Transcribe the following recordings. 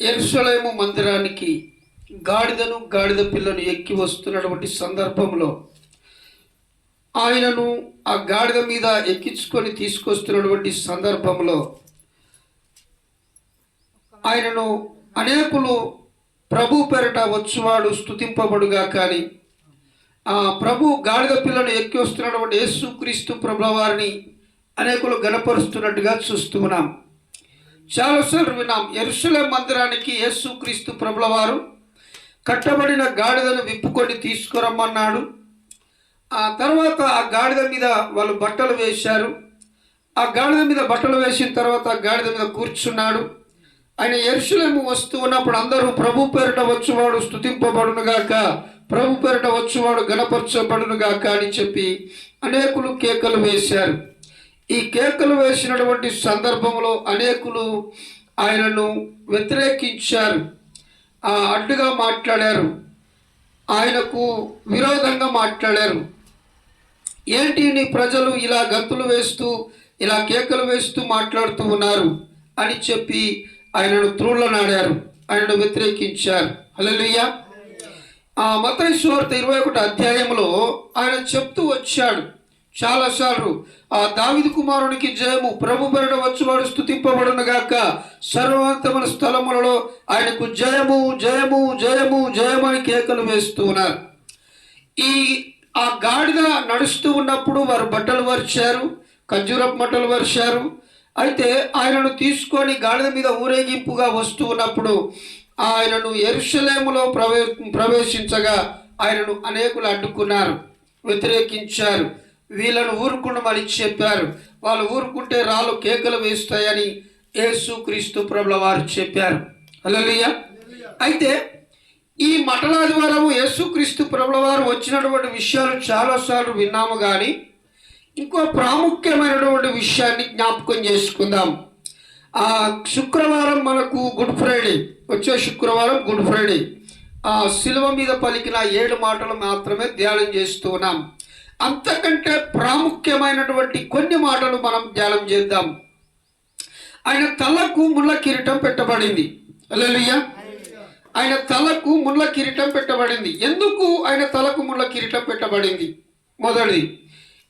యెరూషలేము మందిరానికి గాడిదను గాడిద పిల్లను ఎక్కి వస్తున్నటువంటి సందర్భంలో ఆయనను ఆ గాడిద మీద ఎక్కించుకొని తీసుకొస్తున్నటువంటి సందర్భంలో ఆయనను అనేకులు ప్రభు పేరట వచ్చువాడు స్తుతింపబడుగా కానీ ఆ ప్రభు గాడిద పిల్లను ఎక్కి వస్తున్నటువంటి యేసుక్రీస్తు ప్రభుల వారిని అనేకులు గణపరుస్తున్నట్టుగా చూస్తూ ఉన్నాం. చాలాసార్లు విన్నాం, యెరూషలేము మందిరానికి యేసుక్రీస్తు ప్రభుల వారు కట్టబడిన గాడిదను విప్పుకొని తీసుకురమ్మన్నాడు. ఆ తర్వాత ఆ గాడిద మీద వాళ్ళు బట్టలు వేశారు. ఆ గాడిద మీద బట్టలు వేసిన తర్వాత ఆ గాడిద మీద కూర్చున్నాడు. ఆయన యెరూషలేము వస్తూ ఉన్నప్పుడు అందరూ ప్రభు పేరిట వచ్చువాడు స్తుతింపబడునుగాక, ప్రభు పేరిట వచ్చువాడు గణపరచబడునుగాక అని చెప్పి అనేకులు కేకలు వేశారు. ఈ కేకలు వేసినటువంటి సందర్భంలో అనేకులు ఆయనను వ్యతిరేకించారు, అడ్డుగా మాట్లాడారు, ఆయనకు విరోధంగా మాట్లాడారు. ఏంటి నీ ప్రజలు ఇలా గంతులు వేస్తూ ఇలా కేకలు వేస్తూ మాట్లాడుతూ ఉన్నారు అని చెప్పి ఆయనను త్రుళ్ళనాడారు, ఆయనను వ్యతిరేకించారు. హల్లెలూయా. మత్తయి సువార్త 21 అధ్యాయంలో ఆయన చెప్తూ వచ్చాడు చాలాసార్లు, ఆ దావీదు కుమారునికి జయము, ప్రభు పేరిట వచ్చువాడు స్తుతింపబడునుగాక, సర్వోన్నతమైన స్థలములలో ఆయనకు జయము జయము జయము జయము అని కేకలు వేస్తూ ఉన్నారు. ఆ గాడిద నడుస్తూ ఉన్నప్పుడు వారు బట్టలు పరిచారు, ఖర్జూరపు బట్టలు పరిచారు. అయితే ఆయనను తీసుకొని గాడిద మీద ఊరేగింపుగా వస్తూ ఉన్నప్పుడు ఆయనను యెరూషలేములో ప్రవేశించగా ఆయనను అనేకులు అడ్డుకున్నారు, వ్యతిరేకించారు. వీళ్ళను ఊరుకుండమని చెప్పారు. వాళ్ళు ఊరుకుంటే రాళ్ళు కేకలు వేస్తాయని యేసుక్రీస్తు ప్రభుల వారు చెప్పారు. హల్లెలూయా. అయితే ఈ మటలాదివారము యేసుక్రీస్తు ప్రభుల వారు వచ్చినటువంటి విషయాలు చాలాసార్లు విన్నాము, కానీ ఇంకో ప్రాముఖ్యమైనటువంటి విషయాన్ని జ్ఞాపకం చేసుకుందాం. శుక్రవారం మనకు గుడ్ ఫ్రైడే, వచ్చే శుక్రవారం గుడ్ ఫ్రైడే. శిలువ మీద పలికిన 7 మాటలు మాత్రమే ధ్యానం చేస్తూ ఉన్నాం. అంతకంటే ప్రాముఖ్యమైనటువంటి కొన్ని మాటలు మనం ధ్యానం చేద్దాం. ఆయన తలకు ముళ్ళ కిరీటం పెట్టబడింది. హల్లెలూయా. ఆయన తలకు ముళ్ళ కిరీటం పెట్టబడింది. ఎందుకు ఆయన తలకు ముళ్ళ కిరీటం పెట్టబడింది? మొదటిది.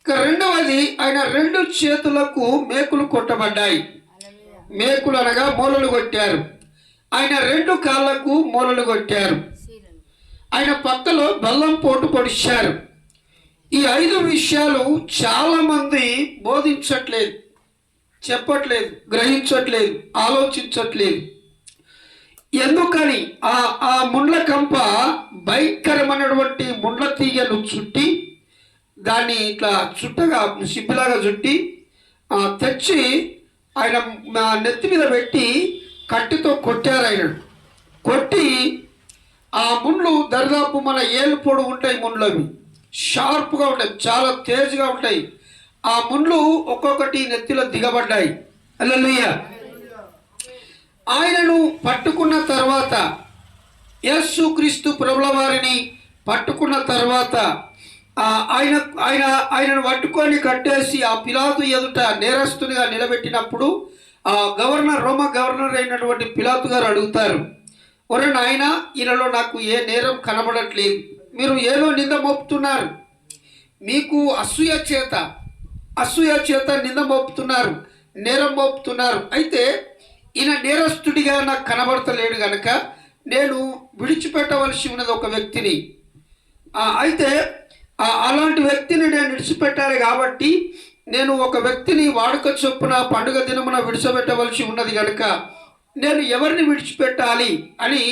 ఇక రెండవది, ఆయన 2 చేతులకు మేకులు కొట్టబడ్డాయి. మేకులు అనగా మూలలు కొట్టారు. ఆయన 2 కాళ్ళకు మూలలు కొట్టారు. ఆయన పక్కలో బెల్లం పోటు పొడిచారు. ఈ 5 విషయాలు చాలామంది బోధించట్లేదు, చెప్పట్లేదు, గ్రహించట్లేదు, ఆలోచించట్లేదు. ఎందుకని? ఆ ముండ్ల కంప భయంకరమైనటువంటి ముండ్ల తీగలు చుట్టి దాన్ని ఇట్లా చుట్టగా సిబ్బిలాగా చుట్టి తెచ్చి ఆయన నెత్తి మీద పెట్టి కట్టితో కొట్టారు. ఆయన కొట్టి ఆ ముండ్లు దరిదాపు మన ఏళ్ళు పొడుగు ఉంటాయి. ముండ్లు అవి షార్ప్గా ఉంటాయి, చాలా తేజ్గా ఉంటాయి. ఆ ముండ్లు ఒక్కొక్కటి నెత్తిలో దిగబడ్డాయి. హల్లెలూయా. ఆయనను పట్టుకున్న తర్వాత, యేసుక్రీస్తు ప్రభుల వారిని పట్టుకున్న తర్వాత ఆయనను పట్టుకొని కట్టేసి ఆ పిలాతు ఎదుట నేరస్తునిగా నిలబెట్టినప్పుడు రోమ గవర్నర్ అయినటువంటి పిలాతు గారు అడుగుతారు, ఒరే నాయన, ఈయనలో నాకు ఏ నేరం కనబడట్లేదు, మీరు ఏదో నింద మోపుతున్నారు, మీకు అసూయ చేత నింద మోపుతున్నారు, నేరం మోపుతున్నారు. అయితే ఈయన నేరస్తుడిగా నాకు కనబడతలేడు కనుక నేను విడిచిపెట్టవలసి ఉన్నది ఒక వ్యక్తిని. అయితే అలాంటి వ్యక్తిని నేను విడిచిపెట్టాలి కాబట్టి నేను ఒక వ్యక్తిని వాడుక చొప్పున పండుగ దినమున విడిచిపెట్టవలసి ఉన్నది కనుక నేను ఎవరిని విడిచిపెట్టాలి అని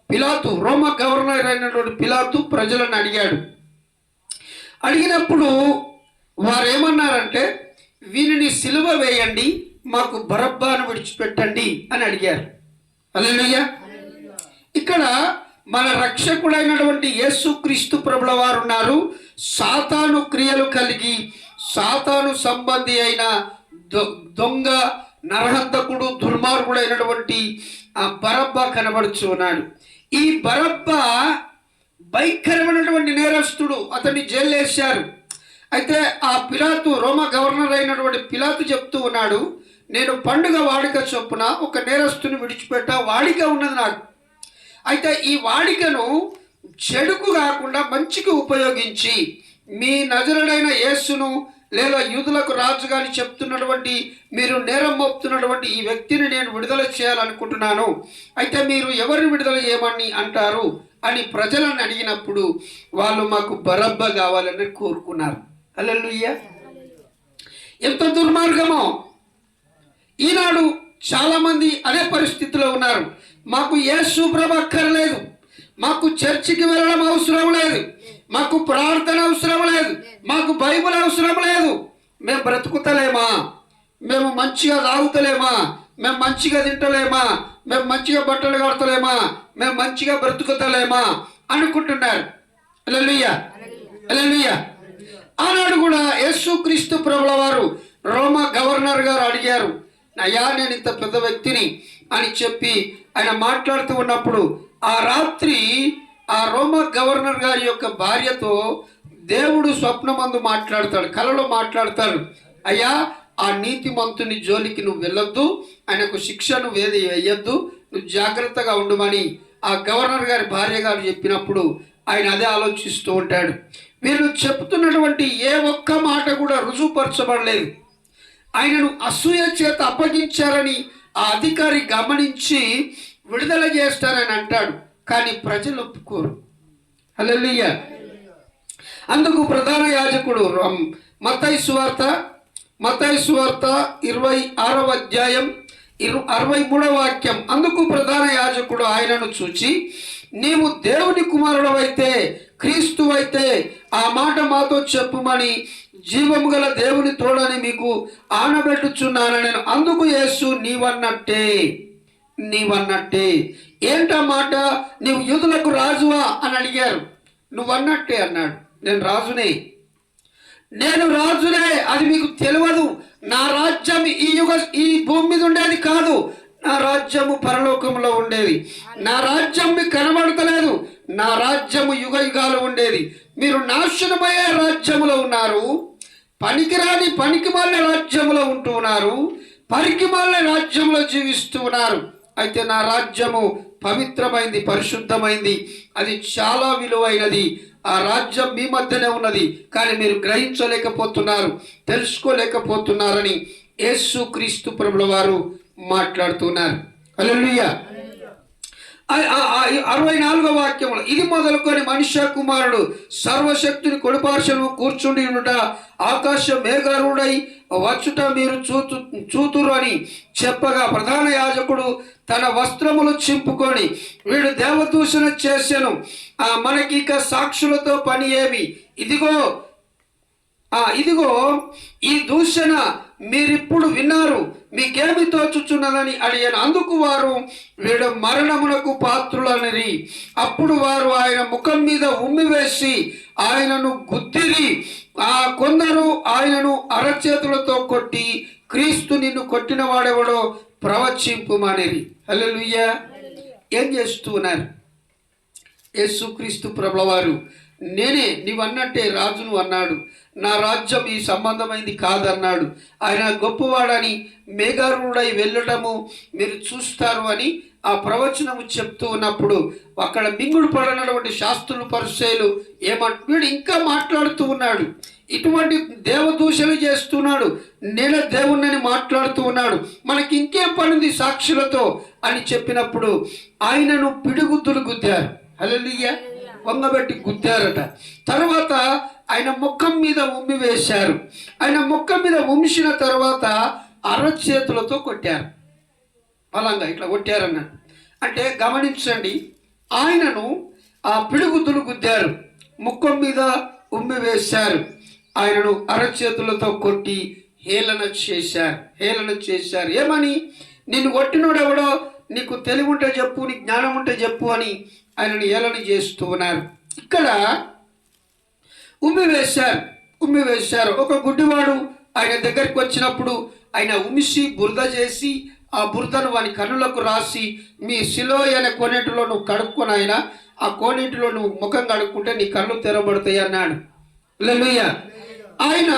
పిలాతు, రోమ గవర్నర్ అయినటువంటి పిలాతు ప్రజలను అడిగాడు. అడిగినప్పుడు వారు ఏమన్నారంటే, వీరిని సిలువ వేయండి, మాకు బరబ్బాను విడిచిపెట్టండి అని అడిగారు. హల్లెలూయా. ఇక్కడ మన రక్షకుడైనటువంటి యేసుక్రీస్తు ప్రభుల వారు ఉన్నారు. సాతాను క్రియలు కలిగి సాతాను సంబంధి అయిన దొంగ, నరహంతకుడు, దుర్మార్గుడైనటువంటి ఆ బరబ్బా కనబడుచు ఉన్నాడు. ఈ బరబ్బా భయంకరమైనటువంటి నేరస్తుడు, అతన్ని జైలు వేశారు. అయితే ఆ పిలాతు, రోమ గవర్నర్ అయినటువంటి పిలాతు చెప్తూ ఉన్నాడు, నేను పండుగ వాడిక చొప్పున ఒక నేరస్తుని విడిచిపెట్టా వాడిక ఉన్నది నాకు. అయితే ఈ వాడికను చెడుకు కాకుండా మంచికి ఉపయోగించి మీ నజరుడైన యేసును లేదా యూదులకు రాజుగా అని చెప్తున్నటువంటి మీరు నేరం మోపుతున్నటువంటి ఈ వ్యక్తిని నేను విడుదల చేయాలనుకుంటున్నాను. అయితే మీరు ఎవరిని విడుదల చేయమని అంటారు అని ప్రజలను అడిగినప్పుడు వాళ్ళు మాకు బరబ్బ కావాలని కోరుకున్నారు. హల్లెలూయా. ఎంత దుర్మార్గమో! ఈనాడు చాలామంది అదే పరిస్థితిలో ఉన్నారు. మాకు యేసు ప్రభు అక్కర్లేదు, మాకు చర్చికి వెళ్ళడం అవసరం లేదు, మాకు ప్రార్థన అవసరం లేదు, మాకు బైబిల్ అవసరం లేదు. మేము బ్రతుకుతలేమా, మేము మంచిగా తాగుతలేమా, మేము మంచిగా తింటలేమా, మేము మంచిగా బట్టలు కడతలేమా, మేము మంచిగా బ్రతుకుతలేమా అనుకుంటున్నారు. హల్లెలూయా, హల్లెలూయా. ఆనాడు కూడా యేసుక్రీస్తు ప్రభుల వారు రోమా గవర్నర్ గారు అడిగారు, అయ్యా నేను ఇంత పెద్ద వ్యక్తిని అని చెప్పి ఆయన మాట్లాడుతూ ఉన్నప్పుడు ఆ రాత్రి ఆ రోమా గవర్నర్ గారి యొక్క భార్యతో దేవుడు స్వప్నమందు మాట్లాడతాడు, కలలో మాట్లాడతాడు. అయ్యా ఆ నీతిమంతుని జోలికి నువ్వు వెళ్ళొద్దు, ఆయనకు శిక్షను వేయొద్దు, నువ్వు జాగ్రత్తగా ఉండమని ఆ గవర్నర్ గారి భార్య గారు చెప్పినప్పుడు ఆయన అదే ఆలోచిస్తూ ఉంటాడు. వీళ్ళు చెప్తున్నటువంటి ఏ ఒక్క మాట కూడా రుజువుపరచబడలేదు. ఆయనను అసూయ చేత అప్పగించారని ఆ అధికారి గమనించి విడుదల చేస్తారని అంటాడు, కానీ ప్రజలు ఒప్పుకోరు. హల్లెలూయా. అందుకు ప్రధాన యాజకుడు మత్తయి సువార్త 26వ అధ్యాయం 63వ వాక్యం. అందుకు ప్రధాన యాజకుడు ఆయనను చూచి, నీవు దేవుని కుమారుడు అయితే క్రీస్తు అయితే ఆ మాట మాతో చెప్పుమని జీవము గల దేవుని తోడని మీకు ఆనబెట్టుచున్నాను నేను. అందుకు యేసు నీవన్నట్టే ఏంటా మాట, నీవు యూదులకు రాజువా అని అడిగారు. నువ్వన్నట్టే అన్నాడు, నేను రాజునే, అది మీకు తెలియదు. నా రాజ్యం ఈ భూమి మీద ఉండేది కాదు, నా రాజ్యము పరలోకంలో ఉండేది. నా రాజ్యం మీకు కనబడతలేదు, నా రాజ్యము యుగ యుగాలు ఉండేది. మీరు నాశనమయ్యే రాజ్యములో ఉన్నారు, పనికిమాలిన రాజ్యములో ఉంటూ ఉన్నారు, పనికిమాలిన రాజ్యంలో జీవిస్తూ ఉన్నారు. అయితే నా రాజ్యము పవిత్రమైంది, పరిశుద్ధమైంది, అది చాలా విలువైనది. ఆ రాజ్యం మీ మధ్యనే ఉన్నది, కానీ మీరు గ్రహించలేకపోతున్నారు, తెలుసుకోలేకపోతున్నారని యేసుక్రీస్తు ప్రభుల వారు మాట్లాడుతున్నారు. హల్లెలూయా. 64వ వాక్యంలో ఇది మొదలుకొని మనుష్య కుమారుడు సర్వశక్తుని కొడిపార్శ్వము కూర్చుండి ఉండుట, ఆకాశ మేఘారుడై వచ్చుట మీరు చూతురు అని చెప్పగా ప్రధాన యాజకుడు తన వస్త్రములు చింపుకొని, వీడు దేవదూషణ చేసెను, మనకి ఇక సాక్షులతో పని ఏమి, ఇదిగో ఈ దూషణ మీరిప్పుడు విన్నారు, మీకేమి తోచుచున్నదని అడిగాను. అందుకు వారు వీడు మరణమునకు పాత్రులనిరి. అప్పుడు వారు ఆయన ముఖం మీద ఉమ్మివేసి ఆయనను గుద్దిరి. కొందరు ఆయనను అరచేతులతో కొట్టి, క్రీస్తు నిన్ను కొట్టిన వాడెవడో ప్రవచింపుమనిరి. హల్లెలూయా. ఏం చేస్తూ ఉన్నారు? యేసుక్రీస్తు ప్రభుల వారు నేనే నీవన్నట్టే రాజును అన్నాడు, నా రాజ్యం ఈ సంబంధమైంది కాదన్నాడు. ఆయన గొప్పవాడని మేఘారుడై వెళ్ళటము మీరు చూస్తారు అని ఆ ప్రవచనము చెప్తూ ఉన్నప్పుడు అక్కడ మింగుడు పడనటువంటి శాస్త్రులు పరిచయులు వీడు ఇంకా మాట్లాడుతూ ఉన్నాడు, ఇటువంటి దేవదూషణ చేస్తున్నాడు, నేను దేవుణ్ణని మాట్లాడుతూ ఉన్నాడు, మనకి ఇంకేం పనింది సాక్షులతో అని చెప్పినప్పుడు ఆయనను పిడిగుద్దులు గుద్దారు. హల్లెలూయా. వంగబెట్టి గుద్దారట. తర్వాత ఆయన ముఖం మీద ఉమ్మి వేశారు. ఆయన ముఖం మీద ఉమ్మిసిన తర్వాత అరచేతులతో కొట్టారు, బలంగా ఇట్లా కొట్టారన్నాడు. అంటే గమనించండి, ఆయనను ఆ పిడిగుద్దులు గుద్దారు, ముఖం మీద ఉమ్మి వేశారు, ఆయనను అరచేతులతో కొట్టి హేళన చేశారు. ఏమని? నిన్ను కొట్టినోడెవడో, నీకు తెలివి ఉంటే చెప్పు, నీకు జ్ఞానం ఉంటే చెప్పు అని ఆయనను హేళన చేస్తూ ఉన్నారు. ఇక్కడ ఉమ్మి వేశారు. ఒక గుడ్డివాడు ఆయన దగ్గరికి వచ్చినప్పుడు ఆయన ఉమిసి బురద చేసి ఆ బురదను వాని కన్నులకు రాసి, మీ సిలోయ అనే కోనేటిలో నువ్వు కడుక్కొని, ఆ కోనేటిలో నువ్వు ముఖం కడుక్కుంటే నీ కళ్ళు తెరబడతాయి అన్నాడు. హల్లెలూయా. ఆయన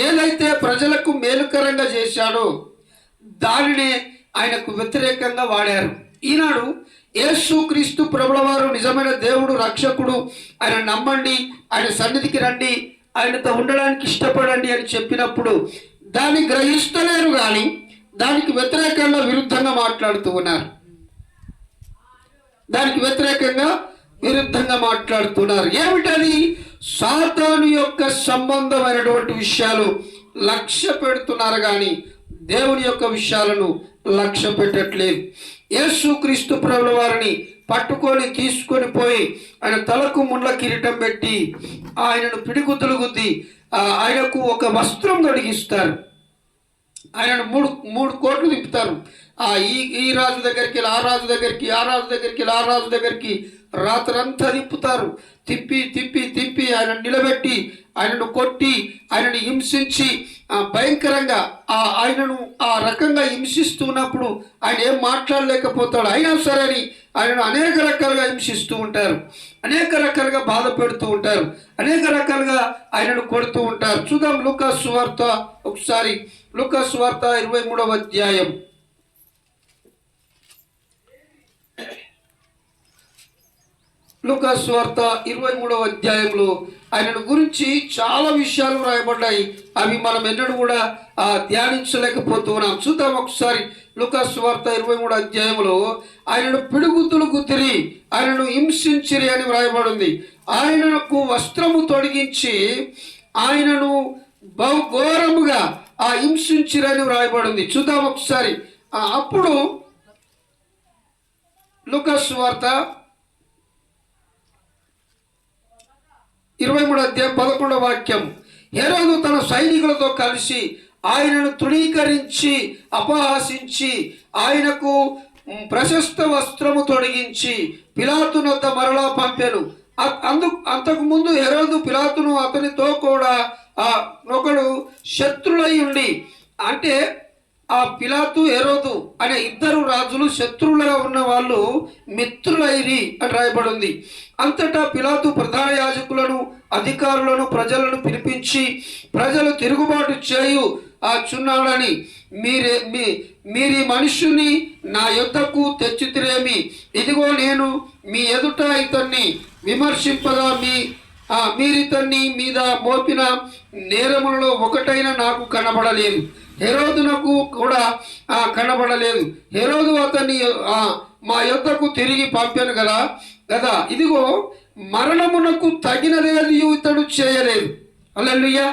ఏదైతే ప్రజలకు మేలుకరంగా చేశాడో, దానినే ఆయనకు వ్యతిరేకంగా వాడారు. ఈనాడు యేసుక్రీస్తు ప్రభుల వారు నిజమైన దేవుడు, రక్షకుడు, ఆయన నమ్మండి, ఆయన సన్నిధికి రండి, ఆయనతో ఉండడానికి ఇష్టపడండి అని చెప్పినప్పుడు దాన్ని గ్రహిస్తలేరు, కానీ దానికి వ్యతిరేకంగా విరుద్ధంగా మాట్లాడుతూ ఉన్నారు. దానికి వ్యతిరేకంగా విరుద్ధంగా మాట్లాడుతున్నారు. ఏమిటది? సాతాను యొక్క సంబంధమైనటువంటి విషయాలు లక్ష్య పెడుతున్నారు, కానీ దేవుని యొక్క విషయాలను లక్ష్య పెట్టట్లేదు. యేసుక్రీస్తు ప్రభుల వారిని పట్టుకొని తీసుకొని పోయి ఆయన తలకు ముండ్ల కిరీటం పెట్టి ఆయనను పిడిగుద్దులు గుద్ది ఆయనకు ఒక వస్త్రం తొడిగిస్తారు. ఆయనను మూడు కోట్లు తిప్పుతారు. ఈ రాజు దగ్గరికి, ఆ రాజు దగ్గరికి, ఆ రాజు దగ్గరికి, ఆ రాజు దగ్గరికి రాత్రంతా తిప్పుతారు. తిప్పి తిప్పి తిప్పి ఆయన నిలబెట్టి ఆయనను కొట్టి ఆయనను హింసించి భయంకరంగా ఆయనను ఆ రకంగా హింసిస్తున్నప్పుడు ఆయన ఏం మాట్లాడలేకపోతాడు. అయినా సరే అని ఆయనను అనేక రకాలుగా హింసిస్తూ ఉంటారు, అనేక రకాలుగా బాధ పెడుతూ ఉంటారు, అనేక రకాలుగా ఆయనను కొడుతూ ఉంటారు. చూద్దాం లూకా సువార్త ఒకసారి. లూకా సువార్త 23వ అధ్యాయం. లూకా సువార్త 23వ అధ్యాయంలో ఆయనను గురించి చాలా విషయాలు రాయబడ్డాయి. అవి మనం ఎన్నడూ కూడా ధ్యానించలేకపోతున్నాం. చూద్దాం ఒకసారి. లూకా సువార్త 23వ అధ్యాయంలో ఆయనను పిడుగుద్దులు గుద్దిరి, ఆయనను హింసించిరి అని వ్రాయబడింది. ఆయనకు వస్త్రము తొడిగించి ఆయనను బహుఘోరముగా హింసించిరని వ్రాయబడింది. చూద్దాం ఒకసారి. అప్పుడు లూకా సువార్త 23వ అధ్యాయం 11వ వాక్యం. హెరోదు తన సైనికులతో కలిసి ఆయనను తృణీకరించి అపహాసించి ఆయనకు ప్రశస్త వస్త్రము తొడిగించి పిలాతు వద్ద మరలా పంపెను. అంతకు ముందు హెరోదు పిలాతును అతనితో కూడా ఒకడు శత్రులై ఉండి, అంటే ఆ పిలాతు, హెరోదు అనే ఇద్దరు రాజులు శత్రువులుగా ఉన్న వాళ్ళు మిత్రులైరి అని రాయబడింది. అంతటా పిలాతు ప్రధాన యాజకులను, అధికారులను, ప్రజలను పిలిపించి ప్రజలు తిరుగుబాటు చేయు చున్నాడని మీరీ మనుషుని నా యొద్దకు తెచ్చితిరేమి? ఇదిగో నేను మీ ఎదుట ఇతన్ని విమర్శింపగా మీరితన్ని మీద మోపిన నేరములలో ఒకటైనా నాకు కనబడలేదు, హెరోదునకు కూడా కనబడలేదు. హెరోదు అతన్ని మా యొద్దకు తిరిగి పంపాను కదా. ఇదిగో మరణమునకు తగినదేది ఇతడు చేయలేదు. హల్లెలూయా.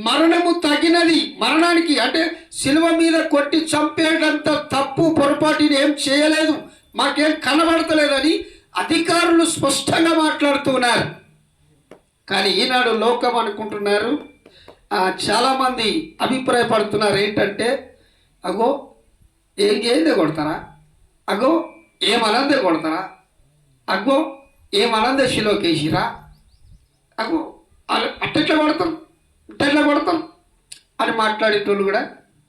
మరణము తగినది, మరణానికి అంటే శిలువ మీద కొట్టి చంపేటంత తప్పు పొరపాటుని ఏం చేయలేదు, మాకేం కనబడతలేదని అధికారులు స్పష్టంగా మాట్లాడుతున్నారు. కానీ ఈనాడు లోకం అనుకుంటున్నారు, చాలామంది అభిప్రాయపడుతున్నారు ఏంటంటే, అగో ఏం చేయందే కొడతారా, అగో ఏమనందే కొడతారా, అగో ఏమనందే శిలోకేసిరా, అగో అట్టెట్లా కొడతాం, ఇట్టెట్లా కొడతాం అని మాట్లాడేటోళ్ళు కూడా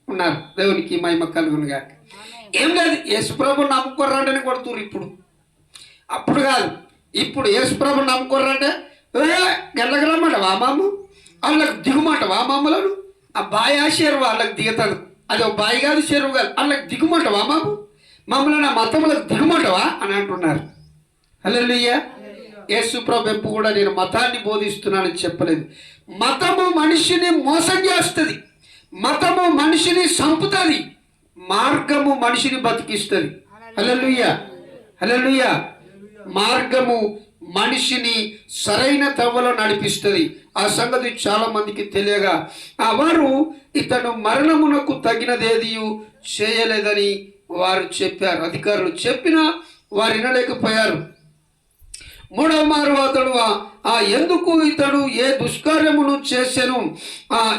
ఉన్నారు. దేవునికి మహిమ కలుగునుగా. ఏం లేదు, యేసుప్రభు నమ్ముకోర్రంటేనే కొడుతున్నారు ఇప్పుడు. అప్పుడు కాదు, ఇప్పుడు యేసుప్రభు నమ్ముకోర్రంటే గెల్లకి రమ్మంటవా మాము, వాళ్ళకి దిగుమంటవా మమ్మలను, ఆ బాయి ఆశేరు వాళ్ళకి దిగుతాడు. అది ఒక బాయి కాదు, చెరువు కాదు, వాళ్ళకి దిగుమంటవా మాము, మమ్మల్ని ఆ మతములకు దిగుమంటవా అని అంటున్నారు. హల్లెలూయా. యేసుప్రభు ఎప్పుడు కూడా నేను మతాన్ని బోధిస్తున్నానని చెప్పలేదు. మతము మనిషిని మోసం చేస్తుంది, మతము మనిషిని చంపుతుంది, మార్గము మనిషిని బతికిస్తుంది. హల్లెలూయా, హల్లెలూయా. మార్గము మనిషిని సరైన త్రవ్వలో నడిపిస్తుంది. ఆ సంగతి చాలా మందికి తెలియగా వారు ఇతను మరణమునకు తగినదేది చేయలేదని వారు చెప్పారు. అధికారులు చెప్పినా వారు వినలేకపోయారు. మూడవ మారు అతడు ఎందుకు ఇతడు ఏ దుష్కార్యమును చేసెను,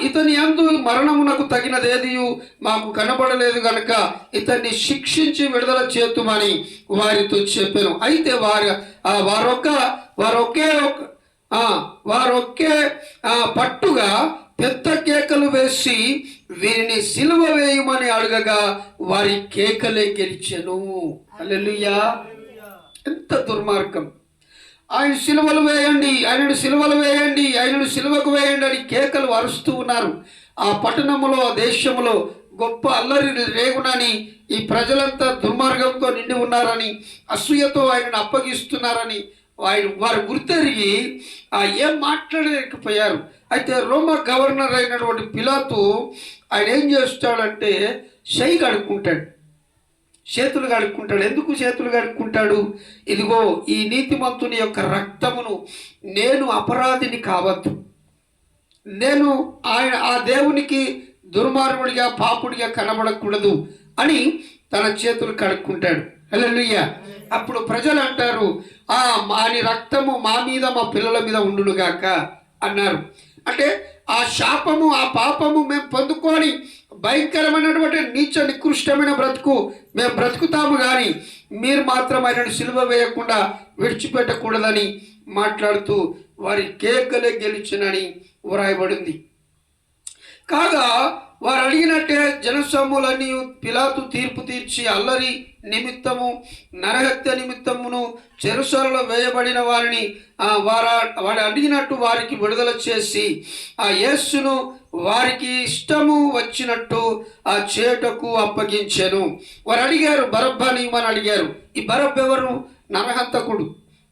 ఇతని యందు మరణమునకు తగినదేది మాకు కనబడలేదు గనక ఇతన్ని శిక్షించి విడుదల చేతుమని వారితో చెప్పాను. అయితే వారొకే పట్టుగా పెద్ద కేకలు వేసి వీరిని సిలువ వేయమని అడగగా వారి కేకలే గెలిచెను. హల్లెలూయా. ఎంత దుర్మార్గం! ఆయన సిలువలు వేయండి, ఆయనను సిలువలు వేయండి, ఆయనను సిలువకు వేయండి అని కేకలు అరుస్తూ ఉన్నారు. ఆ పట్టణంలో, ఆ దేశంలో గొప్ప అల్లరి రేగునని, ఈ ప్రజలంతా దుర్మార్గంతో నిండి ఉన్నారని, అసూయతో ఆయనను అప్పగిస్తున్నారని వారు గుర్తెరిగి ఏం మాట్లాడలేకపోయారు. అయితే రోమా గవర్నర్ అయినటువంటి పిలాతు ఆయన ఏం చేస్తాడంటే చేయి కడుక్కుంటాడు, చేతులు కడుక్కుంటాడు. ఎందుకు చేతులు కడుక్కుంటాడు? ఇదిగో ఈ నీతిమంతుని యొక్క రక్తమును నేను అపరాధిని కావద్దు, నేను ఆ దేవునికి దుర్మార్గుడిగా పాపుడిగా కనబడకూడదు అని తన చేతులు కడుక్కుంటాడు. హల్లెలూయా. అప్పుడు ప్రజలు అంటారు, మాని రక్తము మా మీద మా పిల్లల మీద ఉండునుగాక అన్నారు. అంటే ఆ శాపము ఆ పాపము మేము పొందుకొని భయంకరమైనటువంటి నీచ నికృష్టమైన బ్రతుకు మేము బ్రతుకుతాము, కానీ మీరు మాత్రం ఆయనను సిలువ వేయకుండా విడిచిపెట్టకూడదని మాట్లాడుతూ వారి కేకలే గెలిచినని వ్రాయబడింది. కాగా వారు అడిగినట్టే జనసమూలన్నీ పిలాతు తీర్పు తీర్చి అల్లరి నిమిత్తము నరహత్య నిమిత్తమును చెరసాలలో వేయబడిన వారిని వాడు అడిగినట్టు వారికి విడుదల చేసి ఆ యేసును వారికి ఇష్టము వచ్చినట్టు ఆ చేటకు అప్పగించెను. వారు అడిగారు, బరబ్బని ఇవ్వమని అడిగారు. ఈ బరబ్బ ఎవరు? నరహంతకుడు,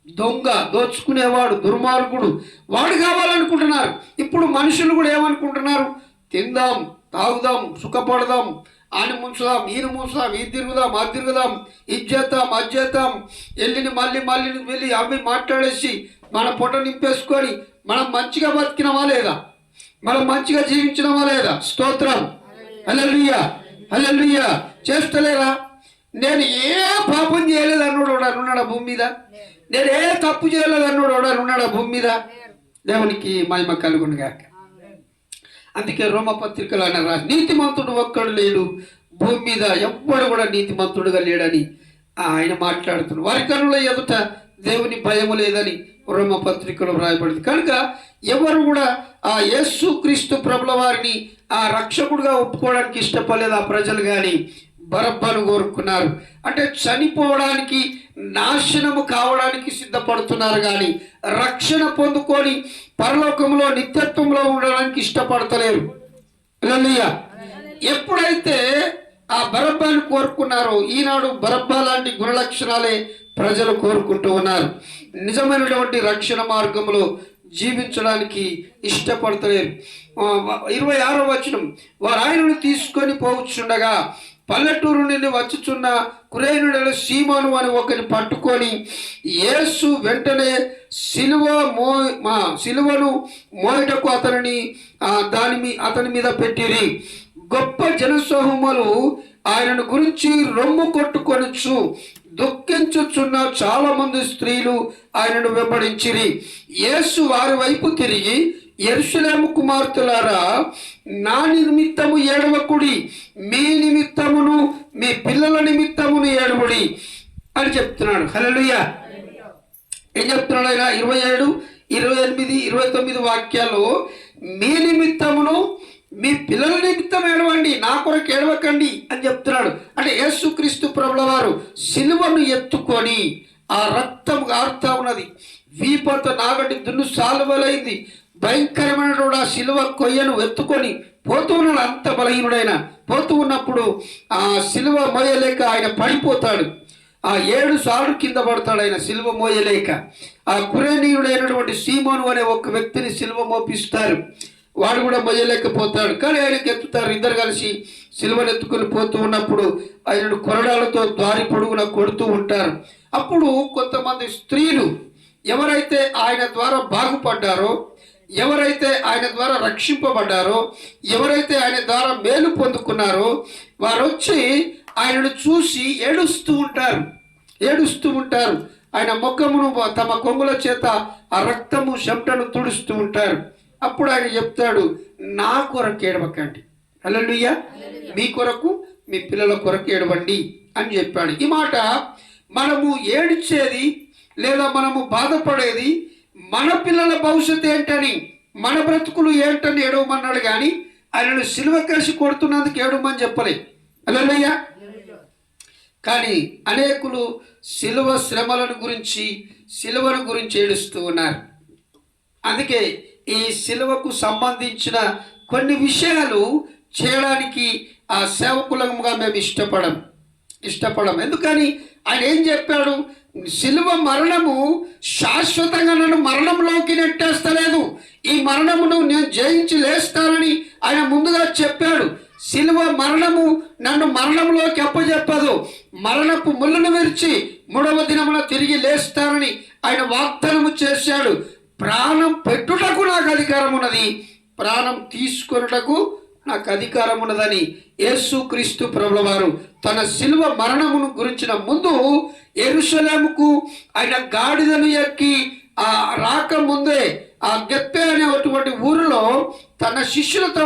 దొంగ, దోచుకునేవాడు, దుర్మార్గుడు. వాడు కావాలనుకుంటున్నారు. ఇప్పుడు మనుషులు కూడా ఏమనుకుంటున్నారు? తిందాం, తాగుదాం, సుఖపడదాం, ఆయన ముంచుదాం, ఈయన ముంచుదాం, ఈ తిరుగుదాం, అది తిరుగుదాం, ఇది చేద్దాం, అది చేద్దాం, మళ్ళీ వెళ్ళి అవి మాట్లాడేసి మన పొట్ట నింపేసుకొని మనం మంచిగా బతికినమా లేదా? మనం మంచిగా జీవించినమా లేదా? స్తోత్రం. హల్లెలూయా, హల్లెలూయా. చేస్తలేరా? నేను ఏ పాపం చేయలేదు అన్నాడు ఉన్నాడా భూమి మీద? నేను ఏ తప్పు చేయలేదు అన్నాడు ఉన్నాడా భూమి మీద? దేవునికి మహిమ కలుగునుగాక. అందుకే రోమపత్రికలు ఆయన రాసి, నీతిమంతుడు ఒక్కడు లేడు భూమి మీద, ఎవ్వడు కూడా నీతిమంతుడుగా లేడని ఆయన మాట్లాడుతున్నాడు. వారి కనుల ఎదుట దేవుని భయము లేదని రోమపత్రికలో వ్రాయబడింది. కనుక ఎవరు కూడా ఆ యేసు క్రీస్తు ప్రభుల వారిని ఆ రక్షకుడుగా ఒప్పుకోవడానికి ఇష్టపడలేదు ఆ ప్రజలు, కానీ బరబ్బను కోరుకున్నారు. అంటే చనిపోవడానికి, నాశనము కావడానికి సిద్ధపడుతున్నారు, కానీ రక్షణ పొందుకొని పరలోకంలో నిత్యత్వంలో ఉండడానికి ఇష్టపడతలేరు. హల్లెలూయా. ఎప్పుడైతే ఆ బరబ్బను కోరుకున్నారో, ఈనాడు బరబ్బా లాంటి గుణలక్షణాలే ప్రజలు కోరుకుంటూ ఉన్నారు. నిజమైనటువంటి రక్షణ మార్గంలో జీవించడానికి ఇష్టపడతలేరు. 26వ వచనం, వారు ఆయనను తీసుకొని పోవచ్చుండగా పల్లెటూరు నుండి వచ్చుచున్న కురేనుడైన సీమోను అని ఒకరిని పట్టుకొని యేసు వెంటనే సిలువను మోయటకు అతని మీద పెట్టిరి. గొప్ప జనసమూహములు ఆయనను గురించి రొమ్ము కొట్టుకొనుచు దుఃఖించుచున్న చాలా మంది స్త్రీలు ఆయనను వెంబడించిరి. యేసు వారి వైపు తిరిగి, యెరూషలేము కుమార్తెలారా, నా నిమిత్తము ఏడవకుడి, మీ నిమిత్తమును మీ పిల్లల నిమిత్తమును ఏడవడి అని చెప్తున్నాడు. హల్లెలూయా. ఏం చెప్తున్నాడు ఆయన? 27, 28, 29 వాక్యాలు, మీ నిమిత్తమును మీ పిల్లల నిమిత్తం ఏడవండి, నా కొరకు ఏడవకండి అని చెప్తున్నాడు. అంటే యేసుక్రీస్తు ప్రభుల వారు సిలువను ఎత్తుకొని ఆ రక్తం గారుతా ఉన్నది, వీపంత నాగటి దున్ను సాలువలైంది, భయంకరమైన ఆ సిలువ కొయ్యను ఎత్తుకొని పోతూ ఉన్నాడు. అంత బలహీనుడైన పోతూ ఉన్నప్పుడు ఆ సిలువ మోయలేక ఆయన పడిపోతాడు. ఆ 7 సార్లు కింద పడతాడు ఆయన సిలువ మోయలేక. ఆ కురేనీయుడైనటువంటి సీమోను అనే ఒక వ్యక్తిని సిలువ మోపిస్తారు, వాడు కూడా మోయలేకపోతాడు, కానీ ఆయనకి ఎత్తుతారు. ఇద్దరు కలిసి సిలువను ఎత్తుకొని పోతూ ఉన్నప్పుడు ఆయనను కొరడాలతో దారి పొడుగున కొడుతూ ఉంటారు. అప్పుడు కొంతమంది స్త్రీలు ఎవరైతే ఆయన ద్వారా బాగుపడ్డారో, ఎవరైతే ఆయన ద్వారా రక్షింపబడ్డారో, ఎవరైతే ఆయన ద్వారా మేలు పొందుకున్నారో, వారు వచ్చి ఆయనను చూసి ఏడుస్తూ ఉంటారు. ఆయన ముఖమును తమ కొంగుల చేత ఆ రక్తము చెమటను తుడుస్తూ ఉంటారు. అప్పుడు ఆయన చెప్తాడు, నా కొరకు ఏడవకండి, హల్లెలూయా, మీ కొరకు మీ పిల్లల కొరకు ఏడవండి అని చెప్పాడు. ఈ మాట మనము ఏడ్చేది లేదా మనము బాధపడేది మన పిల్లల భవిష్యత్తు ఏంటని, మన బ్రతుకులు ఏంటని ఏడవమన్నాడు, కానీ ఆయనను సిలువ కలిసి కొడుతున్నందుకు ఏడవమని చెప్పలే. హల్లెలూయా. కానీ అనేకులు సిలువ శ్రమలను గురించి, సిలువను గురించి ఏడుస్తూ ఉన్నారు. అందుకే ఈ సిలువకు సంబంధించిన కొన్ని విషయాలు చేయడానికి ఆ సేవకులముగా మేము ఇష్టపడం. ఎందుకని ఆయన ఏం చెప్పాడు? సిలువ మరణము శాశ్వతంగా నన్ను మరణంలోకి నెట్టేస్తలేదు, ఈ మరణమును నేను జయించి లేస్తానని ఆయన ముందుగా చెప్పాడు. సిలువ మరణము నన్ను మరణంలోకి అప్పచెప్పదు, మరణపు ముళ్ళను విరిచి 3వ దినమున తిరిగి లేస్తానని ఆయన వాగ్దానము చేశాడు. ప్రాణం పెట్టుటకు నాకు అధికారం ఉన్నది, ప్రాణం తీసుకొనుటకు నాకు అధికారం ఉన్నదని యేసుక్రీస్తు ప్రభుల వారు తన సిలువ మరణమును గురించిన ముందు యెరూషలేముకు ఆయన గాడిదను ఎక్కి రాకముందే ఆ గెప్పే అనేటువంటి ఊరిలో తన శిష్యులతో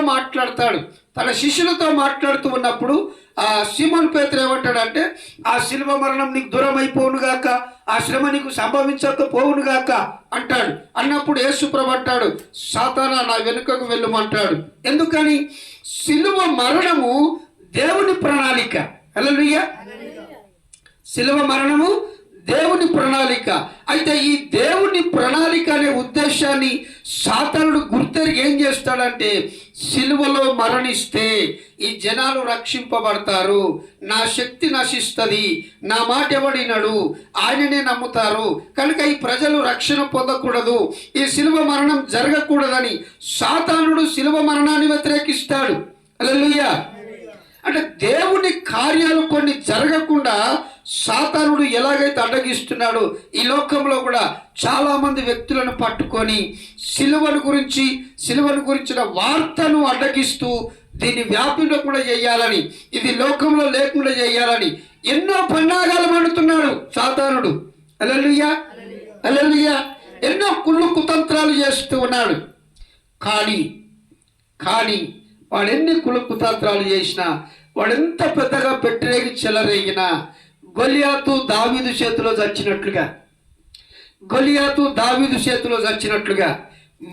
మాట్లాడుతూ ఉన్నప్పుడు ఆ సీమోను పేతురు ఏమంటాడంటే, ఆ సిలువ మరణం నీకు దూరం అయిపోవునుగాక, ఆ శ్రమ నీకు సంభవించకపోవునుగాక అంటాడు. అన్నప్పుడు యేసుప్రభు అంటాడు, సాతానా నా వెనుకకు వెళ్ళుమంటాడు. ఎందుకని? సిలువ మరణము దేవుని ప్రణాళిక. హల్లెలూయా. సిలువ మరణము దేవుని ప్రణాళిక. అయితే ఈ దేవుని ప్రణాళిక అనే ఉద్దేశాన్ని సాతానుడు గుర్తెరిగి ఏం చేస్తాడంటే, సిలువలో మరణిస్తే ఈ జనాలు రక్షింపబడతారు, నా శక్తి నశిస్తుంది, నా మాట ఎవడినడు, ఆయననే నమ్ముతారు, కనుక ఈ ప్రజలు రక్షణ పొందకూడదు, ఈ సిలువ మరణం జరగకూడదని సాతానుడు సిలువ మరణాన్ని వ్యతిరేకిస్తాడు. హల్లెలూయా. అంటే దేవుని కార్యాలు కొన్ని జరగకుండా సాతానుడు ఎలాగైతే అడ్డగిస్తున్నాడో, ఈ లోకంలో కూడా చాలా మంది వ్యక్తులను పట్టుకొని సిలువను గురించిన వార్తను అడ్డగిస్తూ దీన్ని వ్యాపించకుండా చేయాలని, ఇది లోకంలో లేకుండా చేయాలని ఎన్నో పన్నాగాలు పడుతున్నాడు సాతానుడు. హల్లెలూయా, హల్లెలూయా. ఎన్నో కుళ్ళు కుతంత్రాలు చేస్తూ ఉన్నాడు. కానీ వాడెన్ని కుళ్ళు కుతంత్రాలు చేసినా, వాడెంత పెద్దగా పెట్టరేగి చెలరేగినా, గొలియాతు దావీదు చేతిలో చచ్చినట్లుగా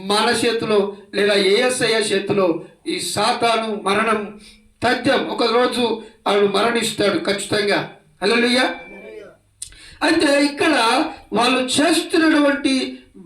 మన చేతిలో లేదా యేసయ్య చేతిలో ఈ సాతాను మరణం తథ్యం. ఒకరోజు వాడు మరణిస్తాడు ఖచ్చితంగా. హల్లెలూయా. అయితే ఇక్కడ వాళ్ళు చేస్తున్నటువంటి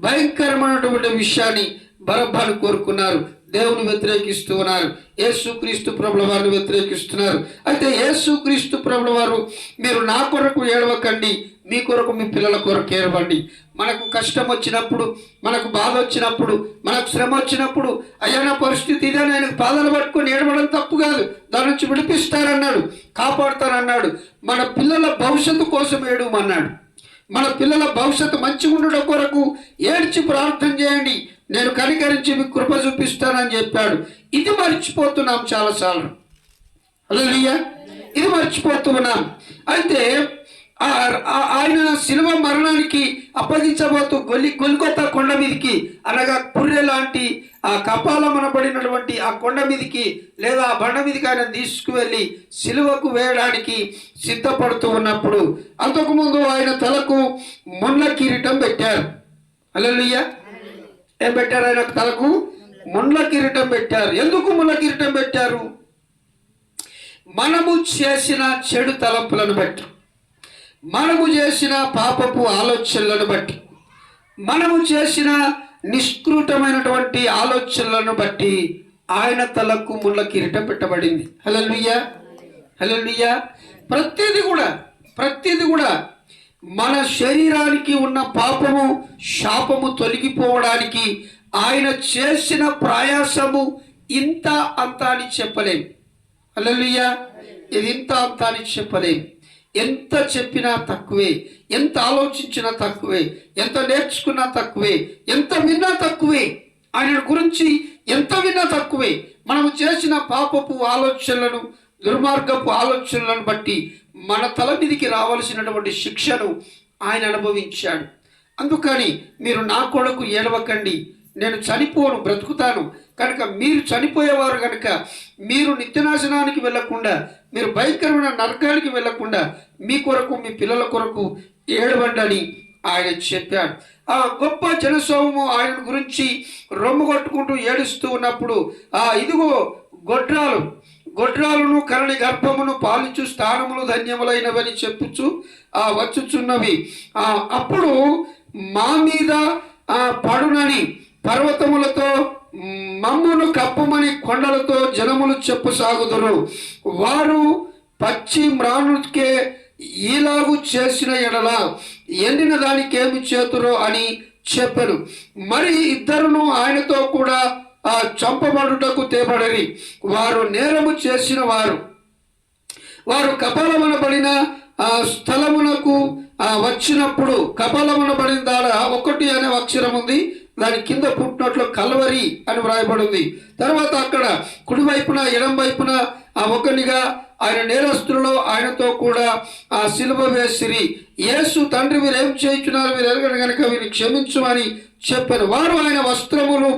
భయంకరమైనటువంటి విషయాన్ని బరబ్బను కోరుకున్నారు, దేవుని వ్యతిరేకిస్తూ ఉన్నారు, యేసుక్రీస్తు ప్రభుల వారిని వ్యతిరేకిస్తున్నారు. అయితే యేసుక్రీస్తు ప్రభుల వారు, మీరు నా కొరకు ఏడవకండి, మీ కొరకు మీ పిల్లల కొరకు ఏడవండి. మనకు కష్టం వచ్చినప్పుడు, మనకు బాధ వచ్చినప్పుడు, మనకు శ్రమ వచ్చినప్పుడు, అయ్యా నా పరిస్థితి ఇదే, నేను బాధలు పట్టుకొని ఏడవడం తప్పు కాదు, దాని నుంచి విడిపిస్తారన్నాడు, కాపాడుతారన్నాడు. మన పిల్లల భవిష్యత్తు కోసం ఏడవమన్నాడు. మన పిల్లల భవిష్యత్తు మంచిగా ఉండడం కొరకు ఏడ్చి ప్రార్థన చేయండి, నేను కనికరించి మీకు కృప చూపిస్తానని చెప్పాడు. ఇది మర్చిపోతున్నాం చాలాసార్లు. హల్లెలూయా. ఇది మర్చిపోతున్నాం. అయితే ఆయన శిలువ మరణానికి అప్పగించబోతూ గొల్గొతా కొండ మీదకి, అనగా పుర్రె లాంటి ఆ కపాలం అనబడినటువంటి ఆ కొండ మీదకి లేదా ఆ బండ మీదకి ఆయన తీసుకువెళ్ళి శిలువకు వేయడానికి సిద్ధపడుతూ ఉన్నప్పుడు, అంతకుముందు ఆయన తలకు ముళ్ళ కిరీటం పెట్టారు. హల్లెలూయా. ఏం పెట్టారు? ఆయన తలకు ముళ్ళ కిరీటం పెట్టారు. ఎందుకు ముళ్ళ కిరీటం పెట్టారు? మనము చేసిన చెడు తలంపులను బట్టి, మనము చేసిన పాపపు ఆలోచనలను బట్టి, మనము చేసిన నిష్కృతమైనటువంటి ఆలోచనలను బట్టి ఆయన తలకు ముళ్ళ కిరీటం పెట్టబడింది. హల్లెలూయా, హల్లెలూయా. ప్రతిది కూడా మన శరీరానికి ఉన్న పాపము శాపము తొలగిపోవడానికి ఆయన చేసిన ప్రయాసము ఇంత అంత అని చెప్పలేం. హల్లెలూయా. ఇది ఇంత అంత అని చెప్పలేం. ఎంత చెప్పినా తక్కువే, ఎంత ఆలోచించినా తక్కువే, ఎంత నేర్చుకున్నా తక్కువే, ఎంత విన్నా తక్కువే. ఆయన గురించి ఎంత విన్నా తక్కువే. మనము చేసిన పాపపు ఆలోచనలను, దుర్మార్గపు ఆలోచనలను బట్టి మన తల మీదికి రావాల్సినటువంటి శిక్షను ఆయన అనుభవించాడు. అందుకని మీరు నా కొరకు ఏడవకండి, నేను చనిపోను, బ్రతుకుతాను. కనుక మీరు చనిపోయేవారు కనుక మీరు నిత్యనాశనానికి వెళ్ళకుండా, మీరు భయంకరమైన నరకానికి వెళ్ళకుండా మీ కొరకు మీ పిల్లల కొరకు ఏడవండి అని ఆయన చెప్పాడు. ఆ గొప్ప జనసమూహము ఆయన గురించి రొమ్ము కొట్టుకుంటూ ఏడుస్తూ ఉన్నప్పుడు, ఇదిగో గొడ్రాలును కరణి గర్భమును పాలించు స్థానములు ధన్యములైనవని చెప్పుచు వచ్చుచున్నవి. అప్పుడు మా మీద పడునని పర్వతములతో మమ్మును కప్పమని కొండలతో జనములు చెప్పసాగుదురు. వారు పచ్చి మ్రానుకే ఈలాగు చేసిన ఎడల ఎండిన దానికి ఏమి చేతురో అని చెప్పారు. మరి ఇద్దరును ఆయనతో కూడా చంపబడుటకు తేబడిరి. వారు నేరము చేసిన వారు కపాలమనబడిన స్థలమునకు వచ్చినప్పుడు, కపాలమనబడిన దాడ 1 అనే అక్షరం ఉంది, దాని కింద పుట్టినట్లు కల్వరి అని వ్రాయబడింది. తర్వాత అక్కడ కుడివైపున ఎడం వైపున ఒకనిగా ఆయన నేరస్తులలో ఆయనతో కూడా సిలువ వేసిరి. యేసు, తండ్రి వీరు ఏం చేయుచున్నారు, వీరు ఎరగని గనుక వీరిని క్షమించమని చెప్పారు. వారు ఆయన వస్త్రములు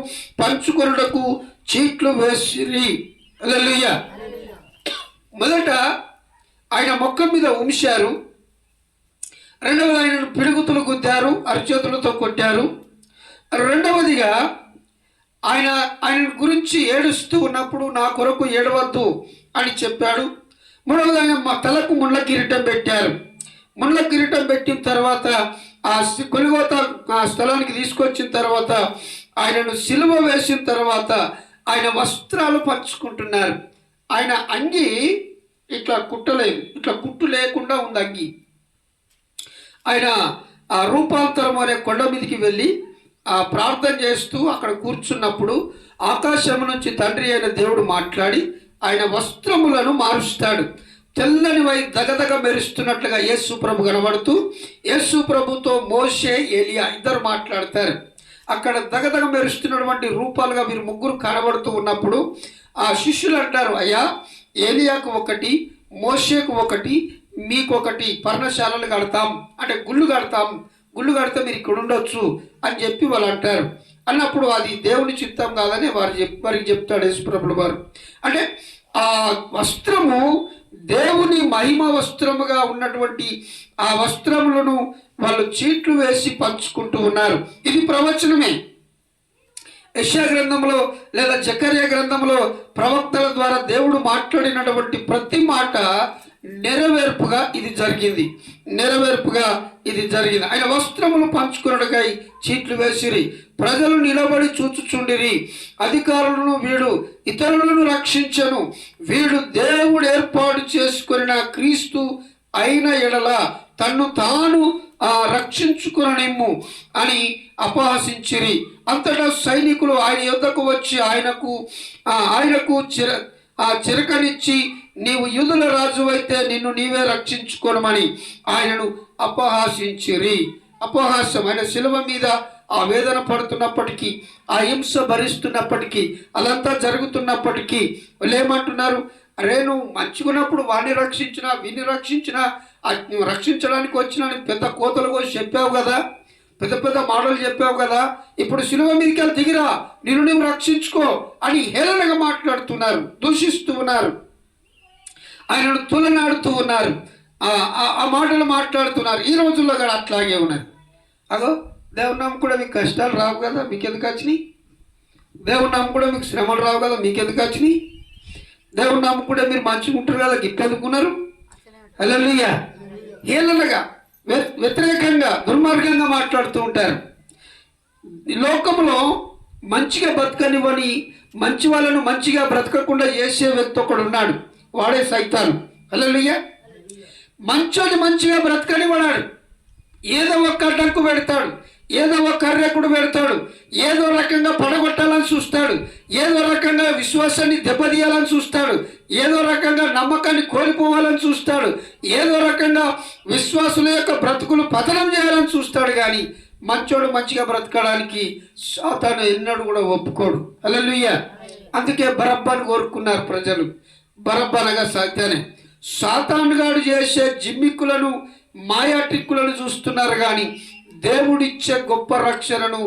పంచుకొనుటకు చీట్లు వేసిరి. హల్లెలూయా. మొదట ఆయన ముఖం మీద ఉంచారు, రెండవది ఆయనను పిడుగుతులు గుద్దారు, అరచేతులతో కొట్టారు. రెండవదిగా ఆయన గురించి ఏడుస్తూ ఉన్నప్పుడు నా కొరకు ఏడవద్దు అని చెప్పాడు. మూడవది ఆయన తలకు ముళ్ళ కిరీటం పెట్టారు. ముళ్ళ కిరీటం పెట్టిన తర్వాత కొలిగోత స్థలానికి తీసుకొచ్చిన తర్వాత ఆయనను సిలువ వేసిన తర్వాత ఆయన వస్త్రాలు పంచుకుంటున్నారు. ఆయన అంగి ఇట్లా కుట్టలేదు, ఇట్లా కుట్టు లేకుండా ఉంది అంగి. ఆయన రూపాంతరం అనే కొండ మీదకి వెళ్ళి ప్రార్థన చేస్తూ అక్కడ కూర్చున్నప్పుడు ఆకాశం నుంచి తండ్రి అయిన దేవుడు మాట్లాడి ఆయన వస్త్రములను మారుస్తాడు. తెల్లనివై దగదగ మెరుస్తున్నట్లుగా యేసు ప్రభు కనబడుతూ, యేసు ప్రభుతో మోషే, ఏలియా ఇద్దరు మాట్లాడతారు. అక్కడ దగదగ మెరుస్తున్నటువంటి రూపాలుగా వీరు ముగ్గురు కనబడుతూ ఉన్నప్పుడు ఆ శిష్యులు అంటారు, అయ్యా ఏలియాకు ఒకటి, మోషేకు ఒకటి, మీకొకటి పర్ణశాలలు కడతాం, అంటే గుళ్ళు కడితే మీరు ఇక్కడ ఉండొచ్చు అని చెప్పి వాళ్ళు అంటారు. అన్నప్పుడు అది దేవుని చిత్తం కాదని వారికి చెప్తాడు యేసుప్రభుల వారు. అంటే ఆ వస్త్రము దేవుని మహిమ వస్త్రముగా ఉన్నటువంటి ఆ వస్త్రములను వాళ్ళు చీట్లు వేసి పంచుకుంటూ ఉన్నారు. ఇది ప్రవచనమే. యెషయా గ్రంథంలో లేదా జకర్యా గ్రంథంలో ప్రవక్తల ద్వారా దేవుడు మాట్లాడినటువంటి ప్రతి మాట నెరవేర్పుగా ఇది జరిగింది. ఆయన వస్త్రములు పంచుకున్నట్టుకై చీట్లు వేసిరి. ప్రజలు నిలబడి చూచుచుండిరి. అధికారులను వీడు ఇతరులను రక్షించను, వీడు దేవుడు ఏర్పాటు చేసుకున్న క్రీస్తు అయిన ఎడల తన్ను తాను రక్షించుకుననిమ్ము అని అపహసించిరి. అంతటా సైనికులు ఆయన యొద్దకు వచ్చి ఆయనకు చిరకనిచ్చి, నీవు యూదుల రాజు అయితే నిన్ను నీవే రక్షించుకోనమని ఆయనను అపహాసించిరి. అపహాస్యం. ఆయన శిలువ మీద ఆ వేదన పడుతున్నప్పటికీ, ఆ హింస భరిస్తున్నప్పటికీ, అదంతా జరుగుతున్నప్పటికీ వాళ్ళు ఏమంటున్నారు, అరే నువ్వు మంచిగున్నప్పుడు వాడిని రక్షించినా వీడిని రక్షించినా, రక్షించడానికి వచ్చిన పెద్ద కోతలు కోసి చెప్పావు కదా, పెద్ద మాటలు చెప్పావు కదా, ఇప్పుడు శిలువ మీదకి వెళ్ళి దిగిరా, నువ్వు రక్షించుకో అని హేళనగా మాట్లాడుతున్నారు, దూషిస్తూ ఉన్నారు, ఆయనను తులనాడుతూ ఉన్నారు, ఆ మాటలు మాట్లాడుతున్నారు. ఈ రోజుల్లో కూడా అట్లాగే ఉన్నారు. అగో దేవుని నామం కూడా మీకు కష్టాలు రావు కదా, మీకు ఎందుకు వచ్చినాయి? దేవుని నామం కూడా మీకు శ్రమలు రావు కదా, మీకు ఎందుకు వచ్చినాయి? దేవుని నామం కూడా మీరు మంచిగా ఉంటారు కదా, గిట్టెందుకున్నారు? హల్లెలూయా. హేళనగా, వ్యతిరేకంగా, దుర్మార్గంగా మాట్లాడుతూ ఉంటారు. ఈ లోకంలో మంచిగా బ్రతకనివ్వని, మంచి వాళ్ళను మంచిగా బ్రతకకుండా చేసే వ్యక్తి ఒకడు ఉన్నాడు, వాడే సైతాను. హల్లెలూయా. మంచోని మంచిగా బ్రతకనివ్వడాడు, ఏదో ఒక అడ్డంకు పెడతాడు, ఏదో ఒక కర్రెకుడు పెడతాడు, ఏదో రకంగా పడగొట్టాలని చూస్తాడు, ఏదో రకంగా విశ్వాసాన్ని దెబ్బతీయాలని చూస్తాడు, ఏదో రకంగా నమ్మకాన్ని కోల్పోవాలని చూస్తాడు, ఏదో రకంగా విశ్వాసుల యొక్క బ్రతుకులు పతనం చేయాలని చూస్తాడు. కానీ మంచోడు మంచిగా బ్రతకడానికి సాతాను ఎన్నడూ కూడా ఒప్పుకోడు. హల్లెలూయా. అందుకే బరబ్బాను కోరుకున్నారు ప్రజలు. బరబ్బనగా సత్యానే. సాతానుగాడు చేసే జిమ్మిక్కులను, మాయా ట్రిక్కులను చూస్తున్నారు కానీ దేవుడిచ్చే గొప్ప రక్షణను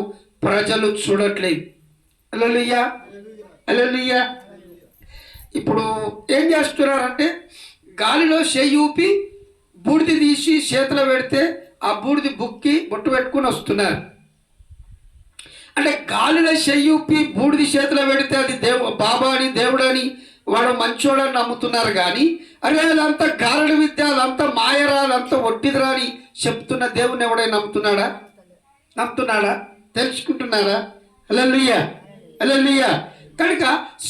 ప్రజలు చూడట్లేదు. హల్లెలూయా. హల్లెలూయా. ఇప్పుడు ఏం చేస్తున్నారంటే, గాలిలో చెయ్యి ఊపి బూడిది తీసి చేతిలో పెడితే ఆ బూడిది బుక్కి బొట్టు పెట్టుకుని వస్తున్నారు. అంటే గాలిలో చెయ్యి ఊపి బూడిది చేతిలో పెడితే అది బాబా అని, దేవుడని, వాడు మంచోడని నమ్ముతున్నారు. కానీ అరే అదంతా గారడి విద్య, అదంతా మాయరా, అదంతా ఒట్టిదిరా అని చెప్తున్న దేవుని ఎవడైనా నమ్ముతున్నాడా? తెలుసుకుంటున్నారా? హల్లెలూయా. హల్లెలూయా. కనుక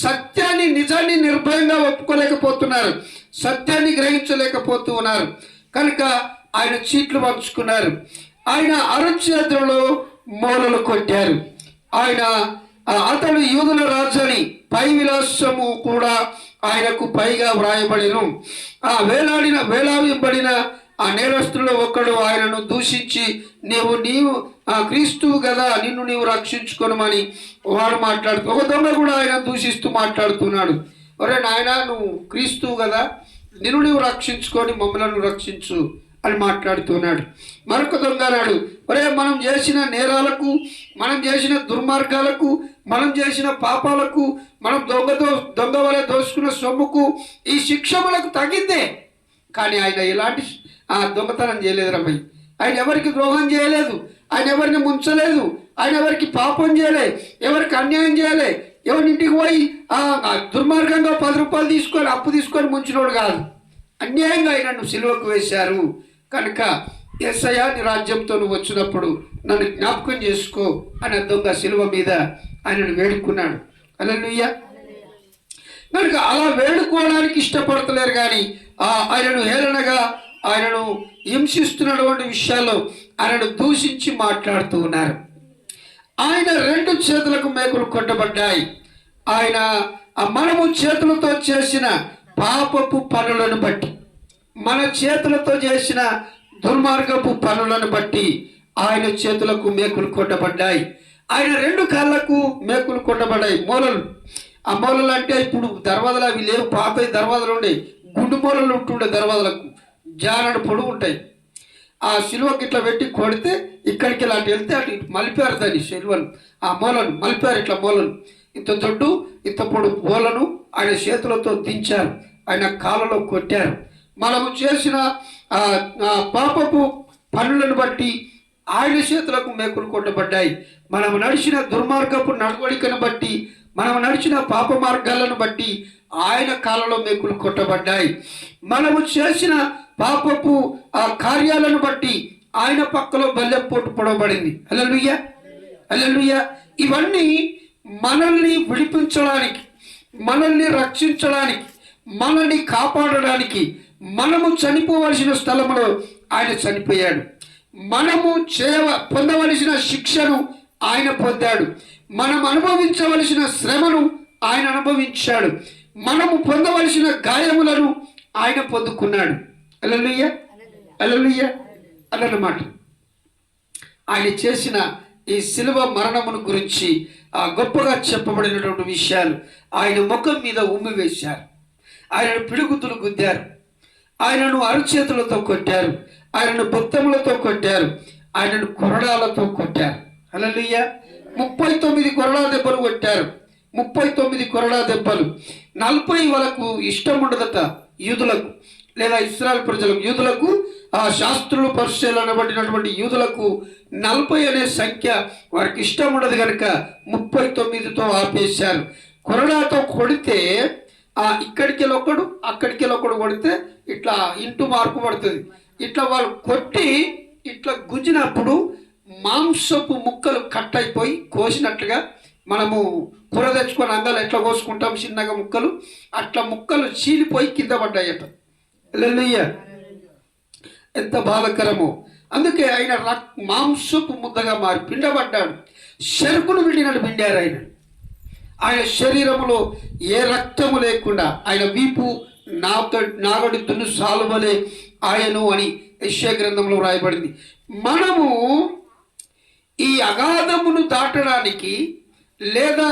సత్యాన్ని నిజాన్ని నిర్భయంగా ఒప్పుకోలేకపోతున్నారు, సత్యాన్ని గ్రహించలేకపోతూ ఉన్నారు. కనుక ఆయన చీట్లు పంచుకున్నారు, ఆయన అరచేతులలో మూలలు కొట్టారు. ఆయన అతడు యూదుల రాజు అని పై విలాసము కూడా ఆయనకు పైగా వ్రాయబడిను. వేలాడబడిన ఆ నేరస్తుల్లో ఒకడు ఆయనను దూషించి నీవు క్రీస్తువు కదా, నిన్ను నీవు రక్షించుకోనమని వాడు మాట్లాడుతూ, ఒక దొంగ కూడా ఆయన దూషిస్తూ మాట్లాడుతున్నాడు. ఒరే నాయన, నువ్వు క్రీస్తువు కదా, నిన్ను నీవు రక్షించుకొని మమ్మల్ని రక్షించు అని మాట్లాడుతున్నాడు. మరొక దొంగ అన్నాడు, ఒరే మనం చేసిన నేరాలకు, మనం చేసిన దుర్మార్గాలకు, మనం చేసిన పాపాలకు, మనం దొంగ వలె దోసుకున్న సొమ్ముకు ఈ శిక్ష మనకు తగ్గిందే. కానీ ఆయన ఎలాంటి దొంగతనం చేయలేదు రమ్మయ్య. ఆయన ఎవరికి ద్రోహం చేయలేదు, ఆయన ఎవరిని ముంచలేదు, ఆయన ఎవరికి పాపం చేయలే, ఎవరికి అన్యాయం చేయలే, ఎవరింటికి పోయి దుర్మార్గంగా 10 రూపాయలు తీసుకొని అప్పు తీసుకొని ముంచినోడు కాదు. అన్యాయంగా ఆయనను సిలువకు వేశారు. కనుక యేసయ్యా, నీ రాజ్యంతో నువ్వు వచ్చినప్పుడు నన్ను జ్ఞాపకం చేసుకో అని దొంగ సిలువ మీద ఆయనను వేడుకున్నాడు. హల్లెలూయా. కనుక అలా వేడుకోవడానికి ఇష్టపడతలేరు, కానీ ఆయనను హేళనగా, ఆయనను హింసిస్తున్నటువంటి విషయాల్లో ఆయనను దూషించి మాట్లాడుతూ ఉన్నారు. ఆయన 2 చేతులకు మేకులు కొట్టబడ్డాయి. ఆయన మనము చేతులతో చేసిన పాపపు పనులను బట్టి, మన చేతులతో చేసిన దుర్మార్గపు పనులను బట్టి ఆయన చేతులకు మేకులు కొట్టబడ్డాయి. ఆయన 2 కాళ్ళకు మేకులు కొట్టబడ్డాయి, మూలలు. ఆ మూలలు అంటే ఇప్పుడు దర్వాజలు అవి లేవు, పాత దర్వాజలు ఉండే, గుండు మూలలు ఉంటుండే దర్వాజలకు, జానడు పొడుగు ఉంటాయి. ఆ సిలువకి ఇట్లా పెట్టి కొడితే ఇక్కడికి ఇలా వెళ్తే అటు మలిపారు దాన్ని, సిలువను ఆ మూలను మలిపారు, ఇట్లా మూలను ఇంత దొడ్డు ఇంత పొడు మూలను ఆయన చేతులతో దించారు, ఆయన కాళ్ళలో కొట్టారు. మనము చేసిన పాపపు పనులను బట్టి ఆయన చేతులకు మేకులు కొట్టబడ్డాయి. మనము నడిచిన దుర్మార్గపు నడవడికను బట్టి, మనము నడిచిన పాప మార్గాలను బట్టి ఆయన కాళ్ళలో మేకులు కొట్టబడ్డాయి. మనము చేసిన పాపపు కార్యాలను బట్టి ఆయన పక్కలో బల్లెం పోటు పొడవబడింది. హల్లెలూయా, హల్లెలూయా. ఇవన్నీ మనల్ని విడిపించడానికి, మనల్ని రక్షించడానికి, మనల్ని కాపాడడానికి, మనము చనిపోవలసిన స్థలంలో ఆయన చనిపోయాడు. మనము పొందవలసిన శిక్షను ఆయన పొందాడు. మనం అనుభవించవలసిన శ్రమను ఆయన అనుభవించాడు. మనము పొందవలసిన గాయములను ఆయన పొందుకున్నాడు. హల్లెలూయా, హల్లెలూయా అన్నమాట. ఆయన చేసిన ఈ శిలువ మరణమును గురించి గొప్పగా చెప్పబడినటువంటి విషయాలు, ఆయన ముఖం మీద ఉమ్మి వేశారు, ఆయనను పిడుగుతులు గుద్దారు, ఆయనను అరచేతులతో కొట్టారు, ఆయనను బొత్తములతో కొట్టారు, ఆయనను కొరడాలతో కొట్టారు. హల్లెలూయా. 39 కొరడా దెబ్బలు కొట్టారు, 39 కొరడా దెబ్బలు. 40 వరకు ఇష్టం ఉండదట యూదులకు, లేదా ఇశ్రాయేలు ప్రజలకు. యూదులకు, శాస్త్రులు పరిచయాలు అనబడినటువంటి యూదులకు 40 అనే సంఖ్య వారికి ఇష్టం ఉండదు కనుక 39తో ఆపేశారు. కొరడాతో కొడితే ఇక్కడికి ఒకడు అక్కడికి ఒకడు కొడితే ఇట్లా ఇంటూ మార్పు పడుతుంది. ఇట్లా వాళ్ళు కొట్టి ఇట్లా గుంజినప్పుడు మాంసపు ముక్కలు కట్ అయిపోయి కోసినట్లుగా, మనము కూర తెచ్చుకొని అందాలు ఎట్లా కోసుకుంటాం చిన్నగా ముక్కలు, అట్లా ముక్కలు చీలిపోయి కింద పడ్డాయట. హల్లెలూయా. ఎంత బాధకరమో. అందుకే ఆయన మాంసపు ముద్దగా మారి పిండబడ్డాడు. చెరుకును పిండినట్టు పిండారు ఆయన. ఆయన శరీరంలో ఏ రక్తము లేకుండా, ఆయన వీపు నాగడి దున్ను సాలువలే ఆయను అని యెషయా గ్రంథంలో రాయబడింది. మనము ఈ అగాధమును దాటడానికి, లేదా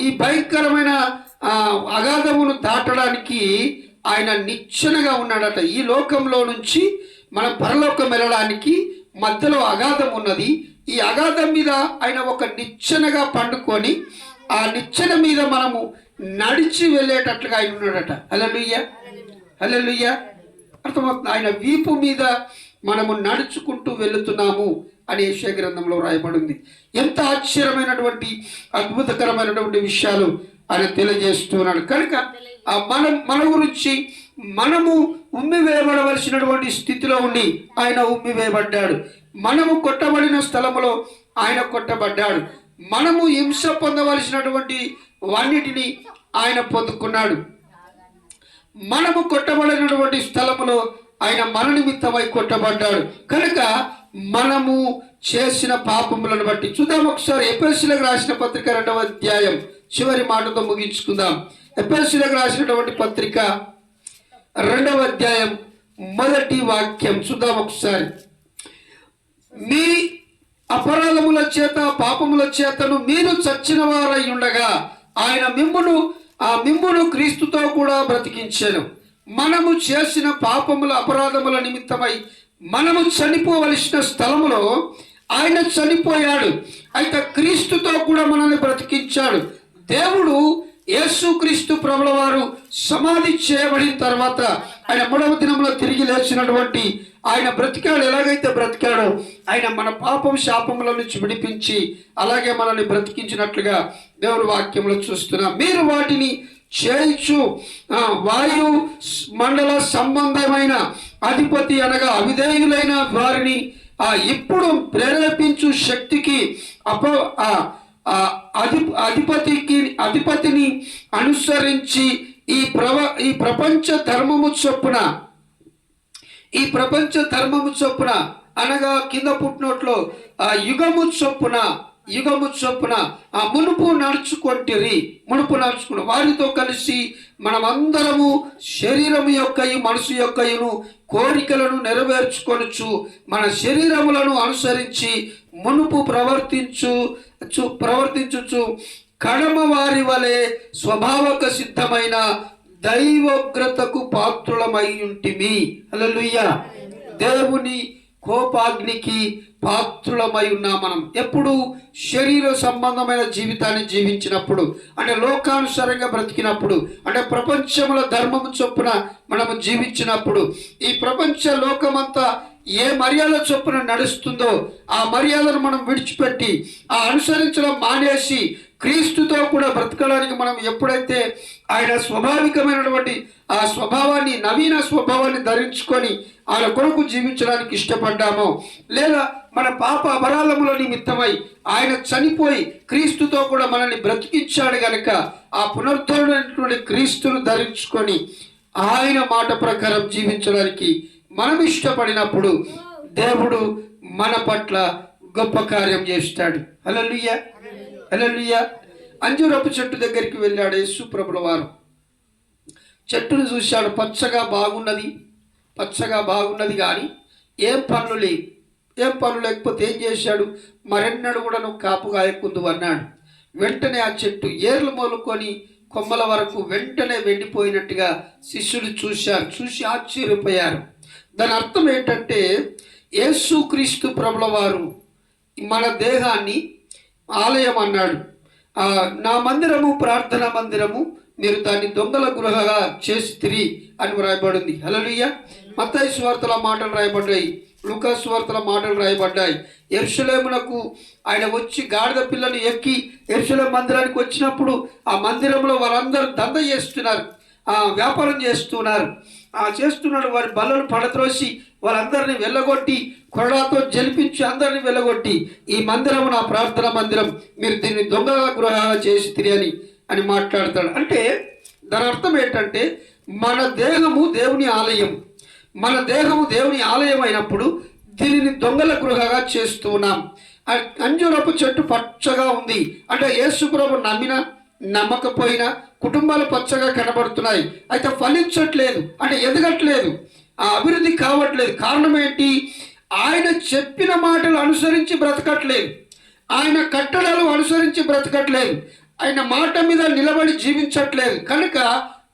ఈ భయంకరమైన అగాధమును దాటడానికి ఆయన నిచ్చెనగా ఉన్నాడట. ఈ లోకంలో నుంచి మనం పరలోకం వెళ్ళడానికి మధ్యలో అగాధం ఉన్నది. ఈ అగాధం మీద ఆయన ఒక నిచ్చెనగా పండుకొని, ఆ నిచ్చెన మీద మనము నడిచి వెళ్ళేటట్లుగా ఆయన ఉన్నాడట. హల్లెలూయా, హల్లెలూయా. అర్థమవుతుంది. ఆయన వీపు మీద మనము నడుచుకుంటూ వెళుతున్నాము అని యెషయా గ్రంథంలో రాయబడింది. ఎంత ఆశ్చర్యమైనటువంటి అద్భుతకరమైనటువంటి విషయాలు ఆయన తెలియజేస్తున్నాడు. కనుక మన గురించి మనము ఉమ్మివేయబడవలసినటువంటి స్థితిలో ఉండి ఆయన ఉమ్మివేయబడ్డాడు. మనము కొట్టబడిన స్థలములో ఆయన కొట్టబడ్డాడు. మనము హింస పొందవలసినటువంటి వాన్నిటిని ఆయన పొందుకున్నాడు. మనము కొట్టబడినటువంటి స్థలములో ఆయన మన నిమిత్తమై కొట్టబడ్డాడు. కనుక మనము చేసిన పాపములను బట్టి చూద్దాం ఒకసారి. ఎఫెసీయులకు రాసిన పత్రిక 2వ అధ్యాయం చివరి మాటతో ముగించుకుందాం. ఎఫెసీయులకు రాసినటువంటి పత్రిక 2వ అధ్యాయం మొదటి వాక్యం చూద్దాం ఒకసారి. మీ అపరాధముల చేత పాపముల చేతను మీరు చచ్చిన వారై ఉండగా ఆయన మిమ్మును క్రీస్తుతో కూడా బ్రతికించెను. మనము చేసిన పాపముల అపరాధముల నిమిత్తమై మనము చనిపోవలసిన స్థలములో ఆయన చనిపోయాడు. అయితే క్రీస్తుతో కూడా మనల్ని బ్రతికించాడు. దేవుడు యేసుక్రీస్తు ప్రభుల వారు సమాధి చేయబడిన తర్వాత ఆయన 3వ దినంలో తిరిగి లేచినటువంటి ఆయన బ్రతికాడు. ఎలాగైతే బ్రతికాడో ఆయన మన పాపం శాపముల నుంచి విడిపించి అలాగే మనల్ని బ్రతికించినట్లుగా దేవుని వాక్యంలో చూస్తున్నాం. మీరు వాటిని చేయించు వాయు మండల సంబంధమైన అధిపతి అనగా అవిధేయులైన వారిని ఇప్పుడు ప్రేరేపించు శక్తికి అధిపతిని అనుసరించి ఈ ప్రపంచ ధర్మము చొప్పున అనగా కింద పుట్టినట్లో యుగము చొప్పున మునుపు నడుచుకున్న వారితో కలిసి మనమందరము శరీరము యొక్కయు మనసు యొక్కయును కోరికలను నెరవేర్చుకొనుచు మన శరీరములను అనుసరించి మునుపు ప్రవర్తించుచు కడమ వారి వలె స్వభావక సిద్ధమైన దైవోగ్రతకు పాత్రులమై ఉంటిమి. హల్లెలూయా. దేవుని కోపాగ్నికి పాత్రులమై ఉన్నాం. మనం ఎప్పుడు శరీర సంబంధమైన జీవితాన్ని జీవించినప్పుడు, అంటే లోకానుసారంగా బ్రతికినప్పుడు, అంటే ప్రపంచంలో ధర్మము చొప్పున మనము జీవించినప్పుడు, ఈ ప్రపంచ లోకమంతా ఏ మర్యాద చొప్పున నడుస్తుందో ఆ మర్యాదను మనం విడిచిపెట్టి అనుసరించడం మానేసి క్రీస్తుతో కూడా బ్రతకడానికి మనం ఎప్పుడైతే ఆయన స్వాభావికమైనటువంటి ఆ స్వభావాన్ని, నవీన స్వభావాన్ని ధరించుకొని ఆయన కొరకు జీవించడానికి ఇష్టపడ్డామో, లేదా మన పాప అపరాధముల నిమిత్తమై ఆయన చనిపోయి క్రీస్తుతో కూడా మనల్ని బ్రతికించాడు గనక ఆ పునరుద్ధరణమైనటువంటి క్రీస్తును ధరించుకొని ఆయన మాట ప్రకారం జీవించడానికి మనం ఇష్టపడినప్పుడు దేవుడు మన పట్ల గొప్ప కార్యం చేస్తాడు. హల్లెలూయా, హల్లెలూయా. అంజూరపు చెట్టు దగ్గరికి వెళ్ళాడు యేసు ప్రభుల వారు. చెట్టును చూశాడు, పచ్చగా బాగున్నది కానీ ఏం పనులు లేకపోతే ఏం చేశాడు? మరెన్నడు కూడా నువ్వు కాపు కాయకుందు అన్నాడు. వెంటనే ఆ చెట్టు ఏర్లు మొలుకొని కొమ్మల వరకు వెంటనే వెండిపోయినట్టుగా శిష్యులు చూసి ఆశ్చర్యపోయారు. దాని అర్థం ఏంటంటే యేసుక్రీస్తు ప్రభుల వారు మన దేహాన్ని ఆలయం అన్నాడు. నా మందిరము ప్రార్థనా మందిరము, మీరు దాన్ని దొంగల గృహగా చేసితిరి అని రాయబడింది. హల్లెలూయా. మత్తయి సువార్తల మాటలు రాయబడ్డాయి, లూకా సువార్తల మాటలు రాయబడ్డాయి. యెరూషలేమునకు ఆయన వచ్చి గాడిద పిల్లను ఎక్కి యెరూషలేము మందిరానికి వచ్చినప్పుడు ఆ మందిరంలో వారందరూ దంద చేస్తున్నారు, వ్యాపారం చేస్తున్నాడు. వారి బల్లలు పడత్రోసి వాళ్ళందరినీ వెళ్ళగొట్టి కొరడాతో జలిపించి అందరినీ వెళ్ళగొట్టి ఈ మందిరము నా ప్రార్థనా మందిరం, మీరు దీన్ని దొంగల గృహ చేసి తిరిగి అని మాట్లాడతాడు. అంటే దాని అర్థం ఏంటంటే మన దేహము దేవుని ఆలయం అయినప్పుడు దీనిని దొంగల గృహగా చేస్తూ ఉన్నాం. అంజూరపు చెట్టు పచ్చగా ఉంది అంటే యేసు ప్రభు నమ్మకపోయినా కుటుంబాలు పచ్చగా కనబడుతున్నాయి, అయితే ఫలించట్లేదు, అంటే ఎదగట్లేదు, అభివృద్ధి కావట్లేదు. కారణం ఏంటి? ఆయన చెప్పిన మాటలు అనుసరించి బ్రతకట్లేదు, ఆయన కట్టడాలు అనుసరించి బ్రతకట్లేదు, ఆయన మాట మీద నిలబడి జీవించట్లేదు. కనుక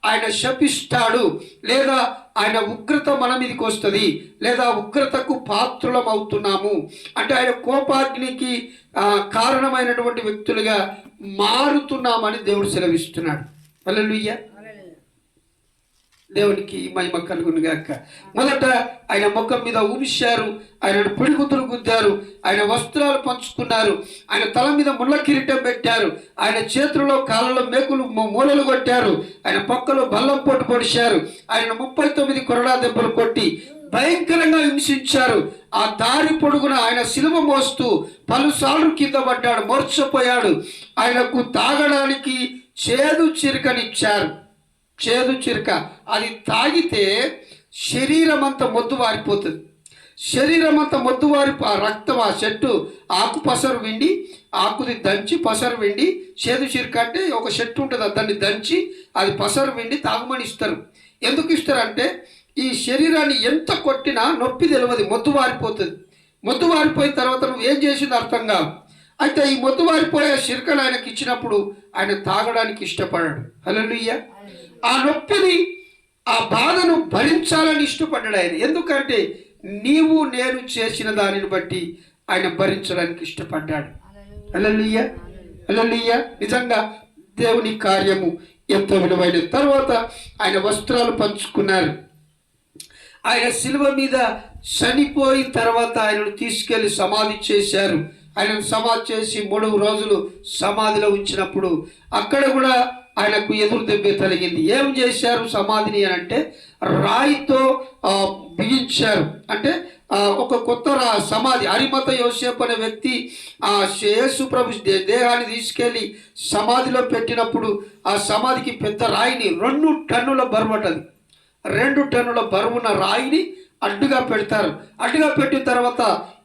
ఆయన శపిస్తాడు, లేదా ఆయన ఉగ్రత మన మీదకి వస్తుంది, లేదా ఉగ్రతకు పాత్రులం అవుతున్నాము. అంటే ఆయన కోపాగ్నికి కారణమైనటువంటి వ్యక్తులుగా మారుతున్నామని దేవుడు సెలవిస్తున్నాడు. హల్లెలూయా. దేవునికి మహిమ కలుగును గాక. మొదట ఆయన ముఖం మీద ఊమిశారు, ఆయన పిడిగుద్దులు గుద్దారు, ఆయన వస్త్రాలు పంచుకున్నారు, ఆయన తల మీద ముళ్ళ కిరీటం పెట్టారు, ఆయన చేతుల్లో కాళ్ళలో మేకులు మూలలు కొట్టారు, ఆయన పక్కలో బల్లం పోటు పొడిచారు, ఆయన 39 కొరడా దెబ్బలు కొట్టి భయంకరంగా హింసించారు. ఆ దారి పొడుగున ఆయన సిలువ మోస్తూ పలుసార్లు కింద పడ్డాడు, మూర్ఛపోయాడు. ఆయనకు తాగడానికి చేదు చిరకనిచ్చారు. చేదు చిరక అది తాగితే శరీరం అంతా మొద్దు వారిపోతుంది. శరీరం అంతా మొద్దు వారి ఆ రక్తం, ఆ చెట్టు ఆకు పసరు విండి, ఆకుది దంచి పసరు విండి, చేదు చిరక అంటే ఒక చెట్టు ఉంటుంది, దాన్ని దంచి అది పసరు విండి తాగమని ఇస్తారు. ఎందుకు ఇస్తారంటే ఈ శరీరాన్ని ఎంత కొట్టినా నొప్పి తెలియదు, మొద్దు వారిపోతుంది. మొద్దు వారిపోయిన తర్వాత నువ్వు ఏం చేసింది అర్థం కాదు. అయితే ఈ మొద్దు వారిపోయే చిరకలు ఆయనకి ఇచ్చినప్పుడు ఆయన తాగడానికి ఇష్టపడాడు. హల్లెలూయా. ఆ నొప్పిని, ఆ బాధను భరించాలని ఇష్టపడ్డాడు ఆయన. ఎందుకంటే నీవు నేను చేసిన దానిని బట్టి ఆయన భరించడానికి ఇష్టపడ్డాడు. హల్లెలూయా, హల్లెలూయా. నిజంగా దేవుని కార్యము ఎంతో విలువైనది. తర్వాత ఆయన వస్త్రాలు పంచుకున్నారు. ఆయన శిలువ మీద చనిపోయిన తర్వాత ఆయనను తీసుకెళ్లి సమాధి చేశారు. ఆయనను సమాధి చేసి 3 రోజులు సమాధిలో ఉంచినప్పుడు అక్కడ కూడా ఆయనకు ఎదురు దెబ్బ తగిలింది. ఏం చేశారు సమాధిని అని అంటే రాయితో బిగించారు. అంటే ఒక కొత్త సమాధి. అరిమత యోసేపు అనే వ్యక్తి యేసు ప్రభు దేహాన్ని తీసుకెళ్ళి సమాధిలో పెట్టినప్పుడు ఆ సమాధికి పెద్ద రాయిని 2 టన్నుల బరువుంటది, 2 టన్నుల బరువున్న రాయిని అడ్డుగా పెడతారు. అడ్డుగా పెట్టిన తర్వాత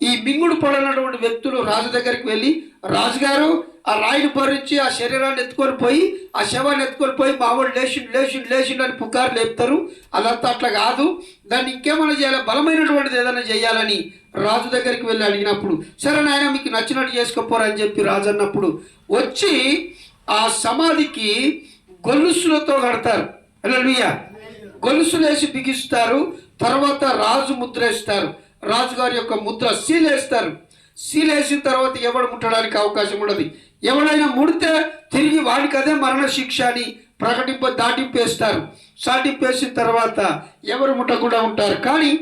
ఈ మింగుడు పడినటువంటి వ్యక్తులు రాజు దగ్గరికి వెళ్ళి, రాజుగారు ఆ రాయిని భరించి ఆ శరీరాన్ని ఎత్తుకొని పోయి, ఆ శవాన్ని ఎత్తుకొని పోయి మామూలు లేచిండు అని పుకారు లేపుతారు. అదంతా అట్లా కాదు, దాన్ని ఇంకేమైనా చేయాలి, బలమైనటువంటిది ఏదైనా చేయాలని రాజు దగ్గరికి వెళ్ళి అడిగినప్పుడు, సరే నాయన మీకు నచ్చినట్టు చేసుకోపోరని చెప్పి రాజు అన్నప్పుడు వచ్చి ఆ సమాధికి గొలుసులతో కడతారు. హల్లెలూయా. గొలుసులేసి బిగిస్తారు. తర్వాత రాజు ముద్ర వేస్తారు. రాజుగారి యొక్క ముద్ర సీలేస్తారు. సీలేసిన తర్వాత ఎవడు ముట్టడానికి అవకాశం ఉండదు. ఎవడైనా ముడితే తిరిగి వాడికి అదే మరణ శిక్ష అని దాటింపేస్తారు. సాటింపేసిన తర్వాత ఎవరు ముట్టకుండా ఉంటారు. కానీ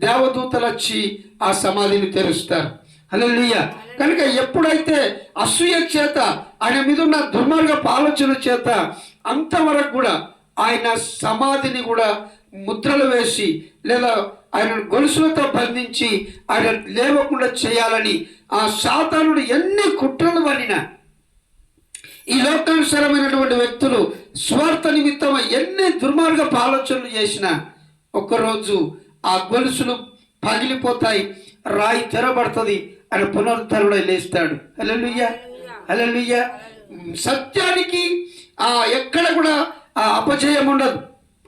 దేవదూతలు వచ్చి ఆ సమాధిని తెరుస్తారు. హల్లెలూయా. కనుక ఎప్పుడైతే అసూయ చేత, ఆయన మీద ఉన్న దుర్మార్గపు ఆలోచన చేత అంతవరకు కూడా ఆయన సమాధిని కూడా ముద్రలు వేసి లేదా ఆయన గొలుసులతో బంధించి ఆయన లేవకుండా చేయాలని ఆ సాతానుడు ఎన్ని కుట్రలు వనినా, ఈ లోకానుసారమైనటువంటి వ్యక్తులు స్వార్థ నిమిత్తం ఎన్ని దుర్మార్గపు ఆలోచనలు చేసినా ఒక్కరోజు ఆ గొలుసులు పగిలిపోతాయి, రాయి తెరబడుతుంది, ఆయన పునరుద్ధరణలో లేస్తాడు. హల్లెలూయా, హల్లెలూయా. సత్యానికి ఎక్కడ కూడా అపజయం ఉండదు.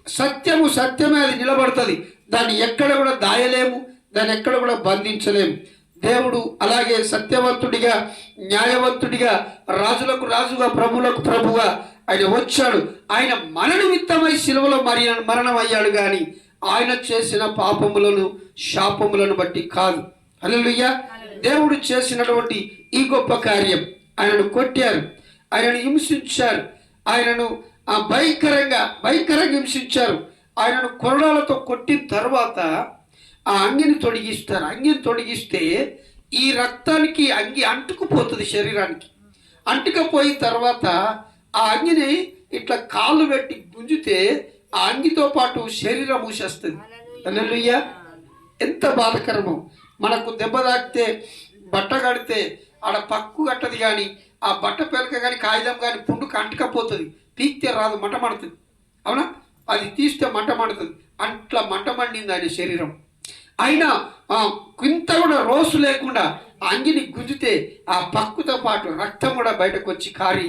సత్యము సత్యమే, అది నిలబడుతుంది. దాన్ని ఎక్కడ కూడా దాయలేము, దాన్ని ఎక్కడ కూడా బంధించలేము. దేవుడు అలాగే సత్యవంతుడిగా, న్యాయవంతుడిగా, రాజులకు రాజుగా, ప్రభువులకు ప్రభుగా ఆయన వచ్చాడు. ఆయన మన నిమిత్తమై శిలువలో మరణం అయ్యాడు, కానీ ఆయన చేసిన పాపములను శాపములను బట్టి కాదు. హల్లెలూయా. దేవుడు చేసినటువంటి ఈ గొప్ప కార్యం, ఆయనను కొట్టారు, ఆయనను హింసించారు, ఆయనను భయంకరంగా హింసించారు. ఆయనను కొరడాలతో కొట్టిన తర్వాత ఆ అంగిని తొడిగిస్తారు. అంగిని తొడిగిస్తే ఈ రక్తానికి అంగి అంటుకుపోతుంది, శరీరానికి అంటుకపోయిన తర్వాత ఆ అంగిని ఇట్లా కాళ్ళు పెట్టి గుంజితే ఆ అంగితో పాటు శరీరం ఊసేస్తుంది. హల్లెలూయా. ఎంత బాధకరమో. మనకు దెబ్బ తాకితే, బట్ట కడితే ఆడ పక్కు కట్టది, కానీ ఆ బట్ట పెలక కానీ కాగితం కానీ పుండుకు అంటుకపోతుంది. పీక్తే రాదు, మంట మండుతుంది. అవునా? అది తీస్తే మంట మండుతుంది. అట్లా మంట మండింది ఆయన శరీరం. అయినా ఇంత కూడా రోసు లేకుండా అంగిని గుంజితే ఆ పక్కుతో పాటు రక్తం కూడా బయటకు వచ్చి కారి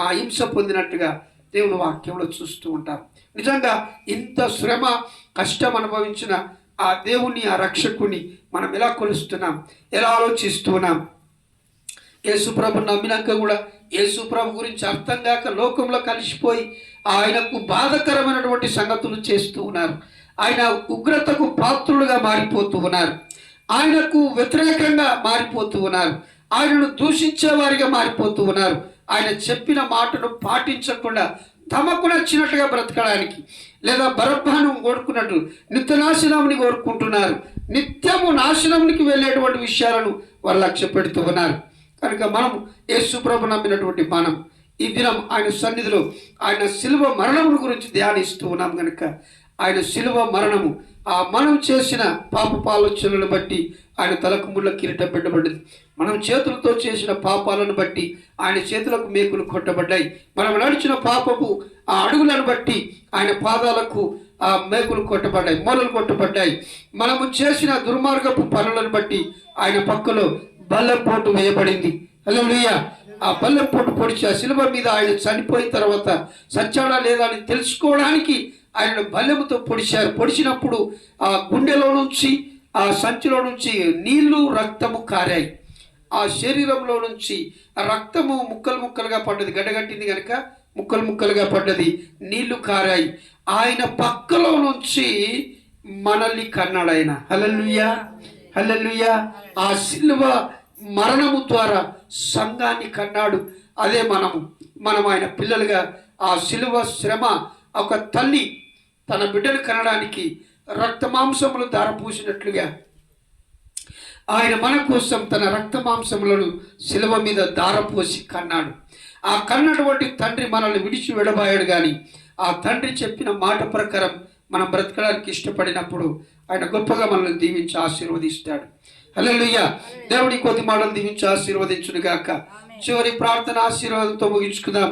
ఆ హింస పొందినట్టుగా దేవుని వాక్యంలో చూస్తూ ఉంటాం. నిజంగా ఇంత శ్రమ కష్టం అనుభవించిన ఆ దేవుణ్ణి, ఆ రక్షకుని మనం ఎలా కొలుస్తున్నాం, ఎలా ఆలోచిస్తున్నాం? యేసుప్రభు నమ్మినాక కూడా యేసుప్రభు గురించి అర్థం కాక లోకంలో కలిసిపోయి ఆయనకు బాధకరమైనటువంటి సంగతులు చేస్తూ ఉన్నారు. ఆయన ఉగ్రతకు పాత్రులుగా మారిపోతూ ఉన్నారు. ఆయనకు వ్యతిరేకంగా మారిపోతూ ఉన్నారు. ఆయనను దూషించే వారిగా మారిపోతూ ఉన్నారు. ఆయన చెప్పిన మాటను పాటించకుండా తమకు నచ్చినట్టుగా బ్రతకడానికి, లేదా బరబ్బాను కోరుకున్నట్టు నిత్యనాశనాన్ని కోరుకుంటున్నారు. నిత్యము నాశనానికి వెళ్ళేటువంటి విషయాలను వాళ్ళు లక్ష్య పెడుతూ ఉన్నారు. కనుక మనం యేసుప్రభు నమ్మినటువంటి మనం ఈ దినం ఆయన సన్నిధిలో ఆయన శిలువ మరణము గురించి ధ్యానిస్తూ ఉన్నాం. కనుక ఆయన శిలువ మరణము, మనం చేసిన పాపపు ఆలోచనలను బట్టి ఆయన తలకు ముళ్ళ కిరీటం పెట్టబడింది. మనం చేతులతో చేసిన పాపాలను బట్టి ఆయన చేతులకు మేకులు కొట్టబడ్డాయి. మనం నడిచిన పాపపు ఆ అడుగులను బట్టి ఆయన పాదాలకు ఆ మేకులు కొట్టబడ్డాయి, మూలలు కొట్టబడ్డాయి. మనము చేసిన దుర్మార్గపు పనులను బట్టి ఆయన పక్కలో బల్లెం పోటు వేయబడింది. హల్లెలూయా. ఆ బల్లెం పోటు పొడిచి ఆ శిలువ మీద ఆయన చనిపోయిన తర్వాత సచ్చాడా లేదా అని తెలుసుకోవడానికి ఆయన బల్లెముతో పొడిచారు. పొడిచినప్పుడు ఆ గుండెలో నుంచి ఆ సంచిలో నుంచి నీళ్లు రక్తము కారాయి. ఆ శరీరంలో నుంచి ఆ రక్తము ముక్కలు ముక్కలుగా పడ్డది, గడ్డగట్టింది కనుక ముక్కలు ముక్కలుగా పడ్డది, నీళ్లు కారాయి. ఆయన పక్కలో నుంచి మనల్ని కన్నాడు ఆయన. హల్లెలూయా, హల్లెలూయా. ఆ సిలువ మరణము ద్వారా సంఘాన్ని కన్నాడు. అదే మనం ఆయన పిల్లలుగా ఆ సిలువ శ్రమ, ఒక తల్లి తన బిడ్డను కనడానికి రక్త మాంసములు ధారపూసినట్లుగా ఆయన మన కోసం తన రక్త మాంసములను శిలువ మీద ధారపోసి కన్నాడు. ఆ కన్నటువంటి తండ్రి మనల్ని విడిచి విడబాయాడు. కానీ ఆ తండ్రి చెప్పిన మాట ప్రకారం మనం బ్రతకడానికి ఇష్టపడినప్పుడు ఆయన గొప్పగా మనల్ని దీవించి ఆశీర్వదిస్తాడు. హల్లెలూయా. దేవుడి కొద్ది మాటలు దీవించి ఆశీర్వదించును గాక. చివరి ప్రార్థన ఆశీర్వాదంతో ముగించుకుందాం.